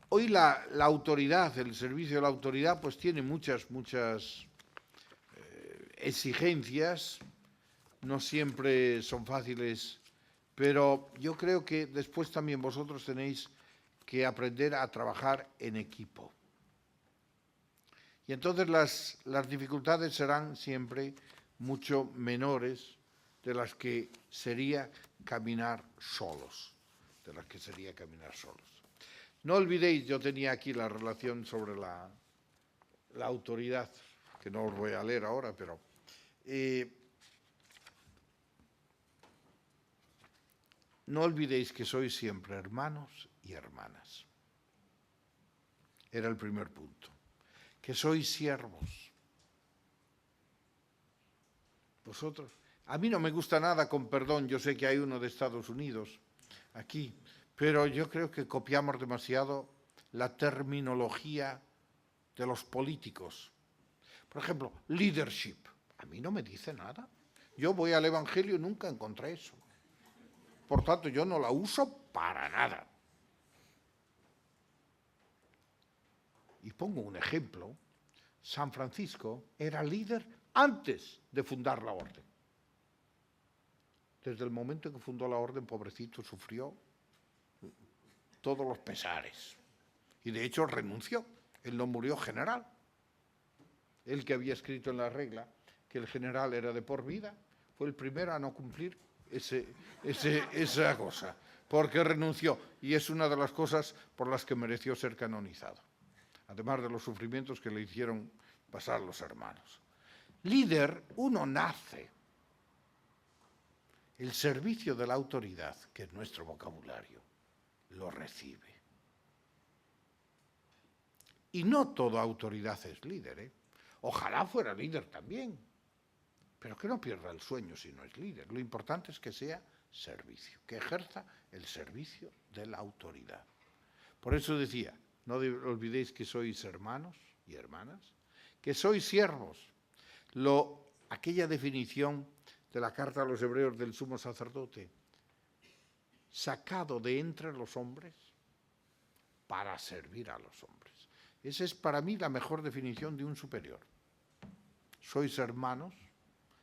[SPEAKER 1] Hoy la autoridad, el servicio de la autoridad, pues tiene muchas exigencias, no siempre son fáciles, pero yo creo que después también vosotros tenéis que aprender a trabajar en equipo. Y entonces las dificultades serán siempre mucho menores de las que sería caminar solos, No olvidéis, yo tenía aquí la relación sobre la autoridad, que no os voy a leer ahora, pero no olvidéis que sois siempre hermanos y hermanas. Era el primer punto. Que sois siervos. Vosotros. A mí no me gusta nada, con perdón, yo sé que hay uno de Estados Unidos aquí, pero yo creo que copiamos demasiado la terminología de los políticos. Por ejemplo, leadership. A mí no me dice nada. Yo voy al Evangelio y nunca encontré eso. Por tanto, yo no la uso para nada. Y pongo un ejemplo. San Francisco era líder antes de fundar la orden. Desde el momento en que fundó la orden, pobrecito, sufrió todos los pesares. Y de hecho renunció. Él no murió general. Él que había escrito en la regla que el general era de por vida, fue el primero a no cumplir esa cosa, porque renunció. Y es una de las cosas por las que mereció ser canonizado, además de los sufrimientos que le hicieron pasar los hermanos. Líder, uno nace. El servicio de la autoridad, que es nuestro vocabulario, lo recibe. Y no toda autoridad es líder, ¿eh? Ojalá fuera líder también, pero que no pierda el sueño si no es líder. Lo importante es que sea servicio, que ejerza el servicio de la autoridad. Por eso decía, no olvidéis que sois hermanos y hermanas, que sois siervos. Aquella definición de la carta a los hebreos del sumo sacerdote, sacado de entre los hombres para servir a los hombres. Esa es para mí la mejor definición de un superior. Sois hermanos,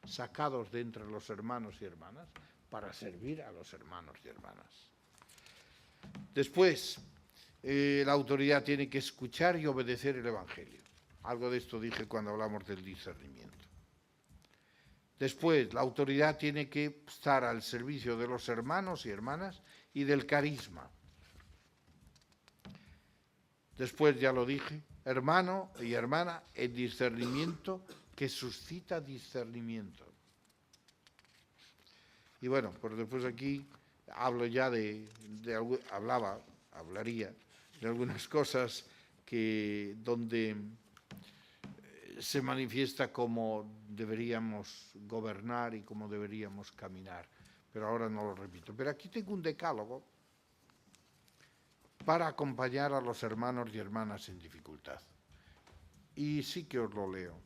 [SPEAKER 1] sacados de entre los hermanos y hermanas, para servir a los hermanos y hermanas. Después, la autoridad tiene que escuchar y obedecer el Evangelio. Algo de esto dije cuando hablamos del discernimiento. Después, la autoridad tiene que estar al servicio de los hermanos y hermanas y del carisma. Después, ya lo dije, hermano y hermana, el discernimiento que suscita discernimiento. Y bueno, pues después aquí hablo ya hablaría de algunas cosas donde se manifiesta cómo deberíamos gobernar y cómo deberíamos caminar. Pero ahora no lo repito. Pero aquí tengo un decálogo para acompañar a los hermanos y hermanas en dificultad. Y sí que os lo leo.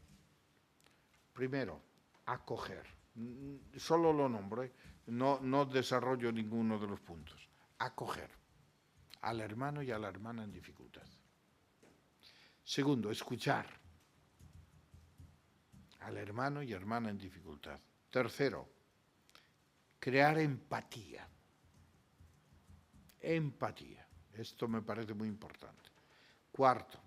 [SPEAKER 1] Primero, acoger. Solo lo nombro, no desarrollo ninguno de los puntos. Acoger al hermano y a la hermana en dificultad. Segundo, escuchar al hermano y hermana en dificultad. Tercero, crear empatía. Empatía. Esto me parece muy importante. Cuarto,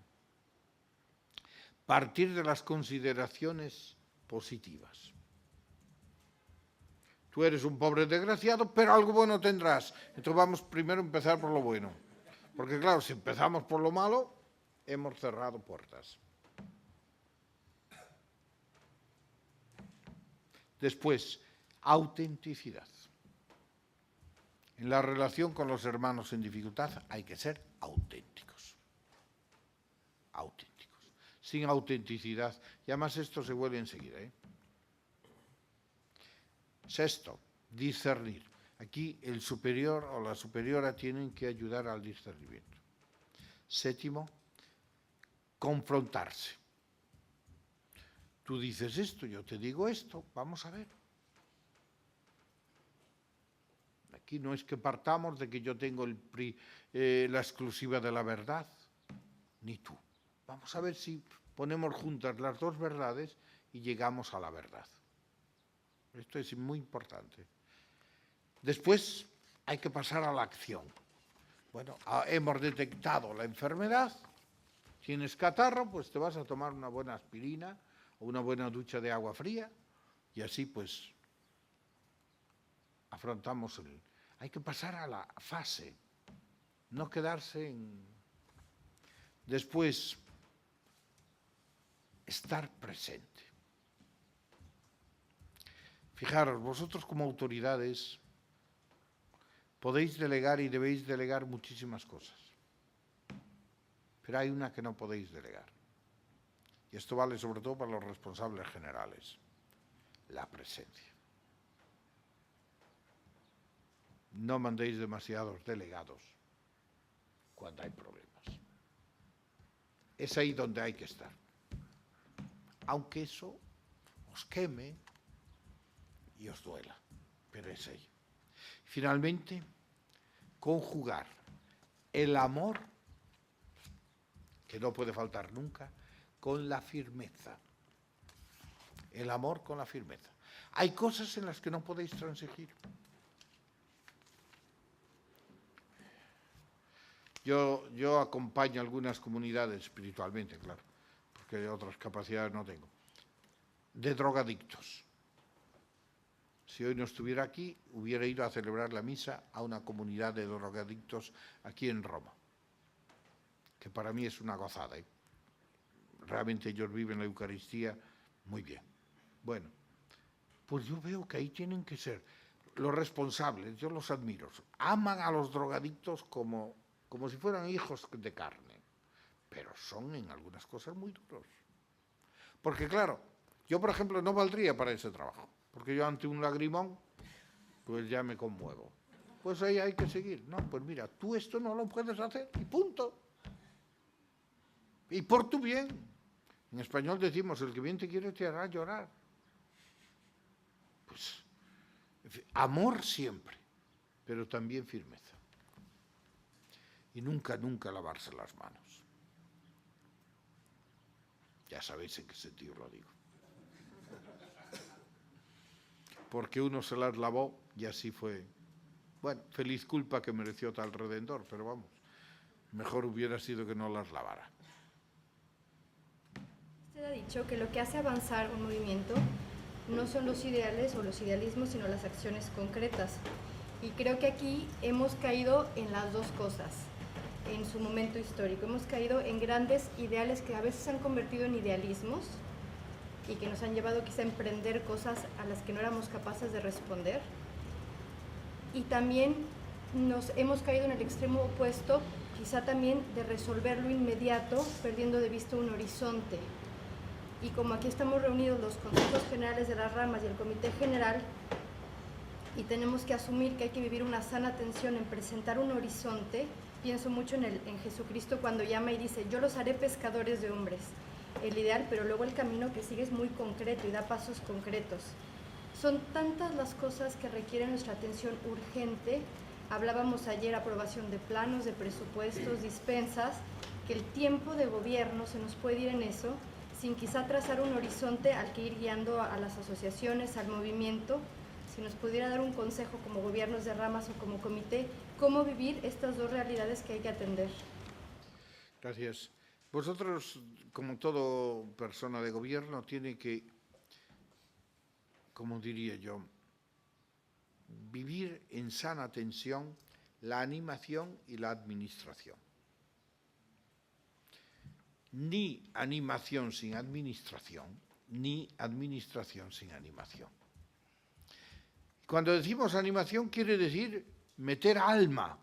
[SPEAKER 1] partir de las consideraciones positivas. Tú eres un pobre desgraciado, pero algo bueno tendrás. Entonces vamos primero a empezar por lo bueno. Porque claro, si empezamos por lo malo, hemos cerrado puertas. Después, autenticidad. En la relación con los hermanos en dificultad hay que ser auténticos. Auténticos. Sin autenticidad, y además esto se vuelve enseguida. Sexto, discernir. Aquí el superior o la superiora tienen que ayudar al discernimiento. Séptimo, confrontarse. Tú dices esto, yo te digo esto, vamos a ver. Aquí no es que partamos de que yo tengo la exclusiva de la verdad, ni tú. Vamos a ver si ponemos juntas las dos verdades y llegamos a la verdad. Esto es muy importante. Después hay que pasar a la acción. Bueno, hemos detectado la enfermedad, tienes catarro, pues te vas a tomar una buena aspirina o una buena ducha de agua fría y así pues afrontamos Hay que pasar a la fase, no quedarse en... Después, estar presente. Fijaros, vosotros como autoridades podéis delegar y debéis delegar muchísimas cosas, pero hay una que no podéis delegar. Y esto vale sobre todo para los responsables generales, la presencia. No mandéis demasiados delegados cuando hay problemas. Es ahí donde hay que estar. Aunque eso os queme y os duela, pero es ahí. Finalmente, conjugar el amor, que no puede faltar nunca, con la firmeza. El amor con la firmeza. Hay cosas en las que no podéis transigir. Yo acompaño a algunas comunidades espiritualmente, claro, porque otras capacidades no tengo, de drogadictos. Si hoy no estuviera aquí, hubiera ido a celebrar la misa a una comunidad de drogadictos aquí en Roma, que para mí es una gozada. Realmente ellos viven la Eucaristía muy bien. Bueno, pues yo veo que ahí tienen que ser los responsables, yo los admiro, aman a los drogadictos como si fueran hijos de carne, pero son en algunas cosas muy duros. Porque claro, yo por ejemplo no valdría para ese trabajo, porque yo ante un lagrimón, pues ya me conmuevo. Pues ahí hay que seguir. No, pues mira, tú esto no lo puedes hacer y punto. Y por tu bien. En español decimos, el que bien te quiere te hará llorar. Pues, en fin, amor siempre, pero también firmeza. Y nunca, nunca lavarse las manos. Ya sabéis en qué sentido lo digo. Porque uno se las lavó y así fue. Bueno, feliz culpa que mereció tal redentor, pero vamos, mejor hubiera sido que no las lavara.
[SPEAKER 4] Usted ha dicho que lo que hace avanzar un movimiento no son los ideales o los idealismos, sino las acciones concretas. Y creo que aquí hemos caído en las dos cosas en su momento histórico. Hemos caído en grandes ideales que a veces se han convertido en idealismos y que nos han llevado quizá a emprender cosas a las que no éramos capaces de responder. Y también nos hemos caído en el extremo opuesto, quizá también de resolver lo inmediato, perdiendo de vista un horizonte. Y como aquí estamos reunidos los consejos generales de las ramas y el comité general, y tenemos que asumir que hay que vivir una sana tensión en presentar un horizonte, pienso mucho en Jesucristo cuando llama y dice, yo los haré pescadores de hombres. El ideal, pero luego el camino que sigue es muy concreto y da pasos concretos. Son tantas las cosas que requieren nuestra atención urgente. Hablábamos ayer aprobación de planos, de presupuestos, dispensas, que el tiempo de gobierno se nos puede ir en eso, sin quizá trazar un horizonte al que ir guiando a las asociaciones, al movimiento. Si nos pudiera dar un consejo como gobiernos de ramas o como comité, cómo vivir estas dos realidades que hay que atender.
[SPEAKER 1] Gracias. Vosotros, como todo persona de gobierno, tiene que, como diría yo, vivir en sana tensión la animación y la administración. Ni animación sin administración, ni administración sin animación. Cuando decimos animación quiere decir meter alma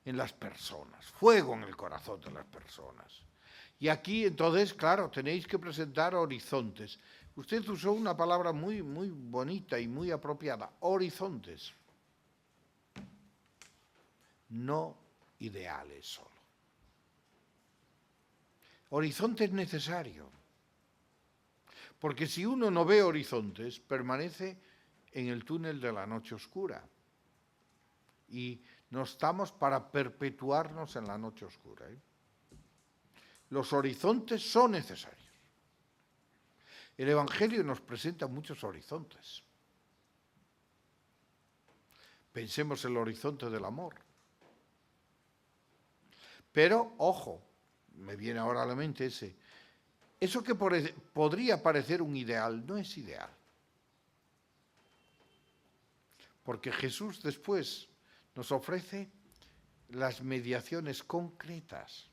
[SPEAKER 1] en las personas, fuego en el corazón de las personas. Y aquí, entonces, claro, tenéis que presentar horizontes. Usted usó una palabra muy bonita y muy apropiada, horizontes. No ideales solo. Horizonte es necesario. Porque si uno no ve horizontes, permanece en el túnel de la noche oscura. Y no estamos para perpetuarnos en la noche oscura. Los horizontes son necesarios. El Evangelio nos presenta muchos horizontes. Pensemos en el horizonte del amor. Pero, ojo, me viene ahora a la mente eso que podría parecer un ideal, no es ideal. Porque Jesús después nos ofrece las mediaciones concretas,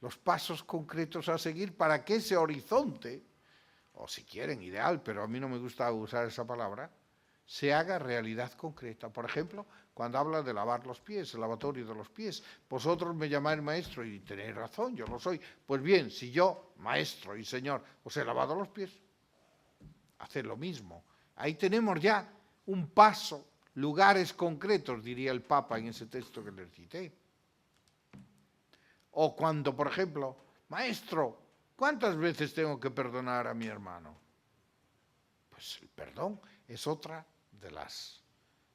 [SPEAKER 1] los pasos concretos a seguir para que ese horizonte, o si quieren ideal, pero a mí no me gusta usar esa palabra, se haga realidad concreta. Por ejemplo, cuando habla de lavar los pies, el lavatorio de los pies. Vosotros me llamáis maestro y tenéis razón, yo lo soy. Pues bien, si yo, maestro y señor, os he lavado los pies, haced lo mismo. Ahí tenemos ya un paso, lugares concretos, diría el Papa en ese texto que les cité. O cuando, por ejemplo, maestro, ¿cuántas veces tengo que perdonar a mi hermano? Pues el perdón es otra de las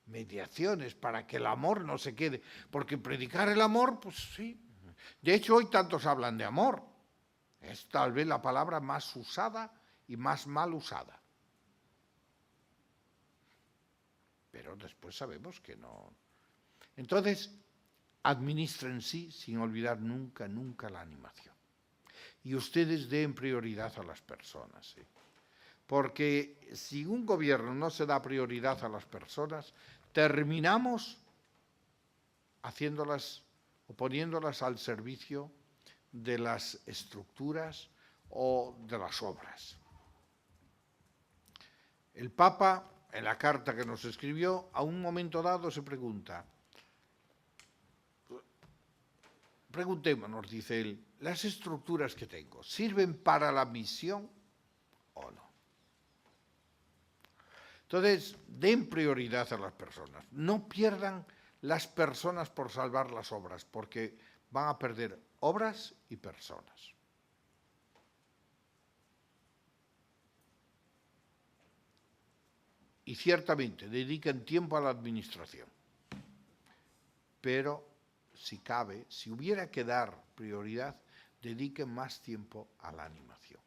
[SPEAKER 1] mediaciones para que el amor no se quede. Porque predicar el amor, pues sí. De hecho, hoy tantos hablan de amor. Es tal vez la palabra más usada y más mal usada. Pero después sabemos que no. Entonces, administren sí sin olvidar nunca la animación. Y ustedes den prioridad a las personas, ¿sí? Porque si un gobierno no se da prioridad a las personas, terminamos haciéndolas o poniéndolas al servicio de las estructuras o de las obras. El Papa, en la carta que nos escribió, a un momento dado se pregunta, preguntémonos, dice él, ¿las estructuras que tengo sirven para la misión o no? Entonces, den prioridad a las personas. No pierdan las personas por salvar las obras, porque van a perder obras y personas. Y ciertamente, dediquen tiempo a la administración. Pero, si cabe, si hubiera que dar prioridad, dediquen más tiempo a la animación.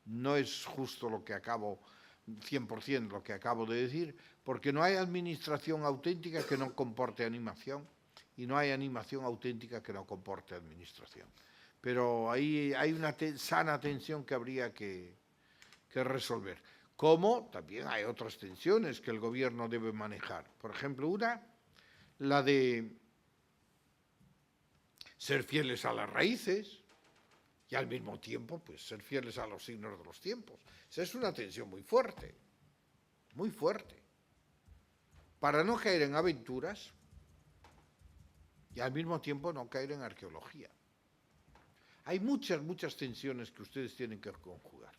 [SPEAKER 1] No es justo lo que acabo, 100% lo que acabo de decir, porque no hay administración auténtica que no comporte animación y no hay animación auténtica que no comporte administración. Pero ahí hay una sana tensión que habría que resolver. Como también hay otras tensiones que el gobierno debe manejar. Por ejemplo, una, la de ser fieles a las raíces y al mismo tiempo pues, ser fieles a los signos de los tiempos. Esa es una tensión muy fuerte, para no caer en aventuras y al mismo tiempo no caer en arqueología. Hay muchas tensiones que ustedes tienen que conjugar.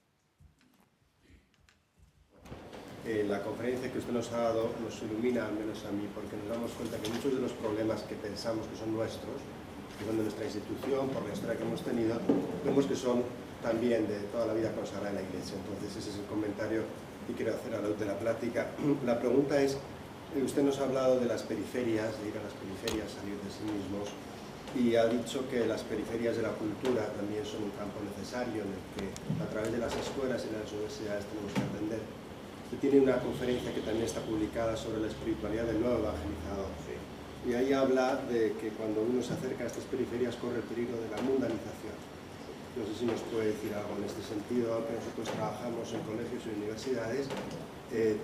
[SPEAKER 5] La conferencia que usted nos ha dado nos ilumina, al menos a mí, porque nos damos cuenta que muchos de los problemas que pensamos que son nuestros, que son de nuestra institución, por la historia que hemos tenido, vemos que son también de toda la vida consagrada en la Iglesia. Entonces ese es el comentario que quiero hacer a la luz de la plática. La pregunta es, usted nos ha hablado de las periferias, de ir a las periferias, salir de sí mismos, y ha dicho que las periferias de la cultura también son un campo necesario en el que a través de las escuelas y de las universidades tenemos que atender. Usted tiene una conferencia que también está publicada sobre la espiritualidad del nuevo evangelizador. Sí. Y ahí habla de que cuando uno se acerca a estas periferias corre el peligro de la mundanización. No sé si nos puede decir algo en este sentido, que nosotros trabajamos en colegios y universidades,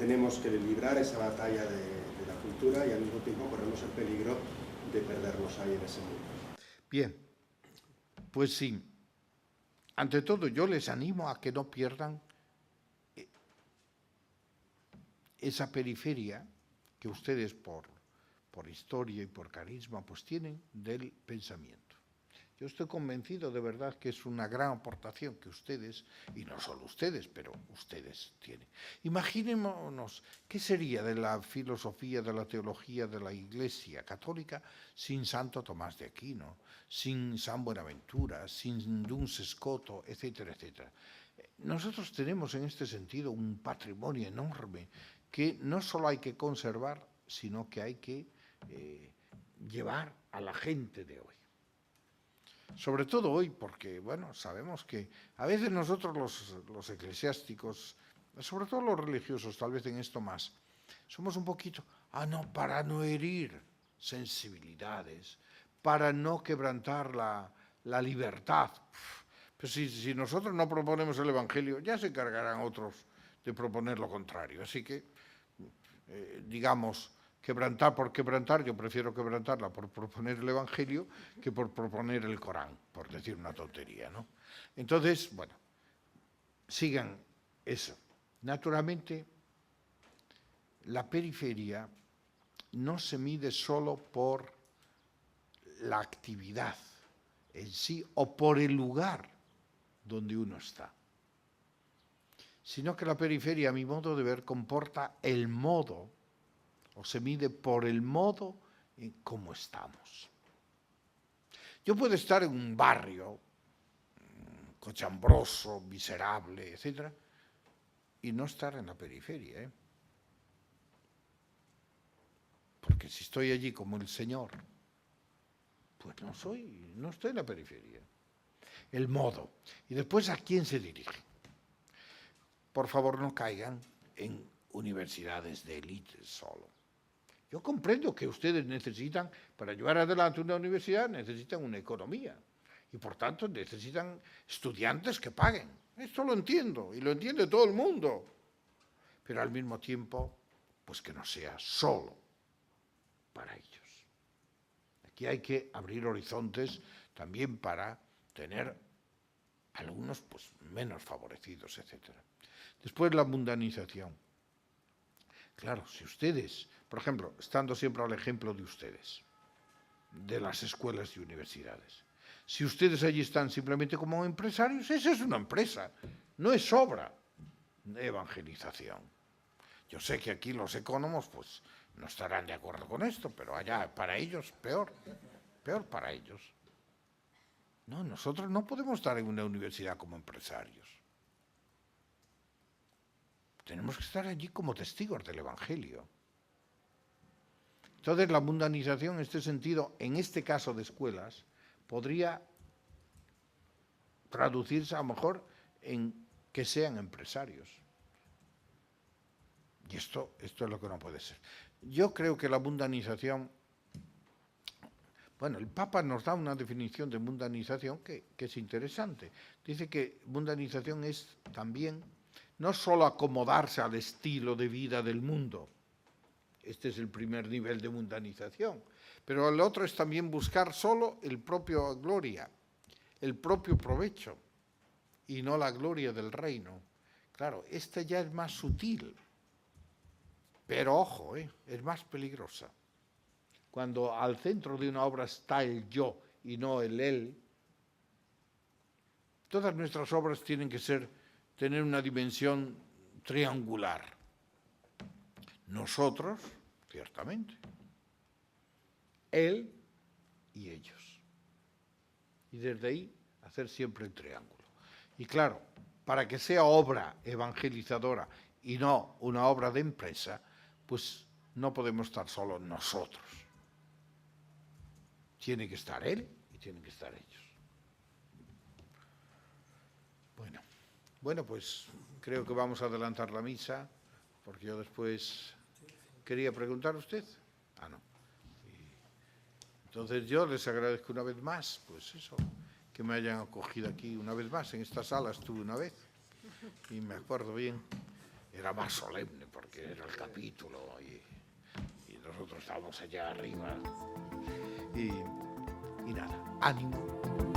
[SPEAKER 5] tenemos que librar esa batalla de la cultura y al mismo tiempo corremos el peligro de perdernos ahí en ese mundo.
[SPEAKER 1] Bien, pues sí. Ante todo, yo les animo a que no pierdan esa periferia que ustedes por historia y por carisma pues tienen del pensamiento. Yo estoy convencido de verdad que es una gran aportación que ustedes, y no solo ustedes, pero ustedes tienen. Imaginémonos qué sería de la filosofía, de la teología de la Iglesia Católica sin Santo Tomás de Aquino, sin San Buenaventura, sin Duns Scoto, etcétera, etcétera. Nosotros tenemos en este sentido un patrimonio enorme que no solo hay que conservar, sino que hay que llevar a la gente de hoy. Sobre todo hoy, porque, bueno, sabemos que a veces nosotros los eclesiásticos, sobre todo los religiosos, tal vez en esto más, somos un poquito, para no herir sensibilidades, para no quebrantar la libertad. Pues si nosotros no proponemos el Evangelio, ya se encargarán otros de proponer lo contrario. Así que, digamos, quebrantar por quebrantar, yo prefiero quebrantarla por proponer el Evangelio que por proponer el Corán, por decir una tontería, ¿no? Entonces, bueno, sigan eso. Naturalmente, la periferia no se mide solo por la actividad en sí o por el lugar donde uno está, sino que la periferia, a mi modo de ver, comporta el modo, o se mide por el modo en cómo estamos. Yo puedo estar en un barrio cochambroso, miserable, etc., y no estar en la periferia, porque si estoy allí como el Señor, pues no estoy en la periferia. El modo. Y después, ¿a quién se dirige? Por favor, no caigan en universidades de élite solo. Yo comprendo que ustedes necesitan, para llevar adelante una universidad, necesitan una economía. Y por tanto necesitan estudiantes que paguen. Esto lo entiendo, y lo entiende todo el mundo. Pero al mismo tiempo, pues que no sea solo para ellos. Aquí hay que abrir horizontes también para tener alumnos pues, menos favorecidos, etc. Después la mundanización. Claro, si ustedes, por ejemplo, estando siempre al ejemplo de ustedes, de las escuelas y universidades, si ustedes allí están simplemente como empresarios, esa es una empresa, no es obra de evangelización. Yo sé que aquí los economos pues no estarán de acuerdo con esto, pero allá para ellos peor para ellos. No, nosotros no podemos estar en una universidad como empresarios. Tenemos que estar allí como testigos del Evangelio. Entonces la mundanización en este sentido, en este caso de escuelas, podría traducirse a lo mejor en que sean empresarios. Y esto es lo que no puede ser. Yo creo que la mundanización, bueno, el Papa nos da una definición de mundanización que es interesante. Dice que mundanización es también no solo acomodarse al estilo de vida del mundo, este es el primer nivel de mundanización, pero el otro es también buscar solo el propio gloria, el propio provecho, y no la gloria del reino. Claro, esta ya es más sutil, pero ojo, es más peligrosa. Cuando al centro de una obra está el yo y no el él, todas nuestras obras tienen que tener una dimensión triangular. Nosotros, ciertamente, él y ellos. Y desde ahí hacer siempre el triángulo. Y claro, para que sea obra evangelizadora y no una obra de empresa, pues no podemos estar solo nosotros. Tiene que estar él y tienen que estar ellos. Bueno, pues creo que vamos a adelantar la misa, porque yo después quería preguntar a usted. Ah, no. Entonces yo les agradezco una vez más, pues eso, que me hayan acogido aquí una vez más. En esta sala estuve una vez y me acuerdo bien, era más solemne porque era el capítulo y nosotros estábamos allá arriba. Y nada, ánimo.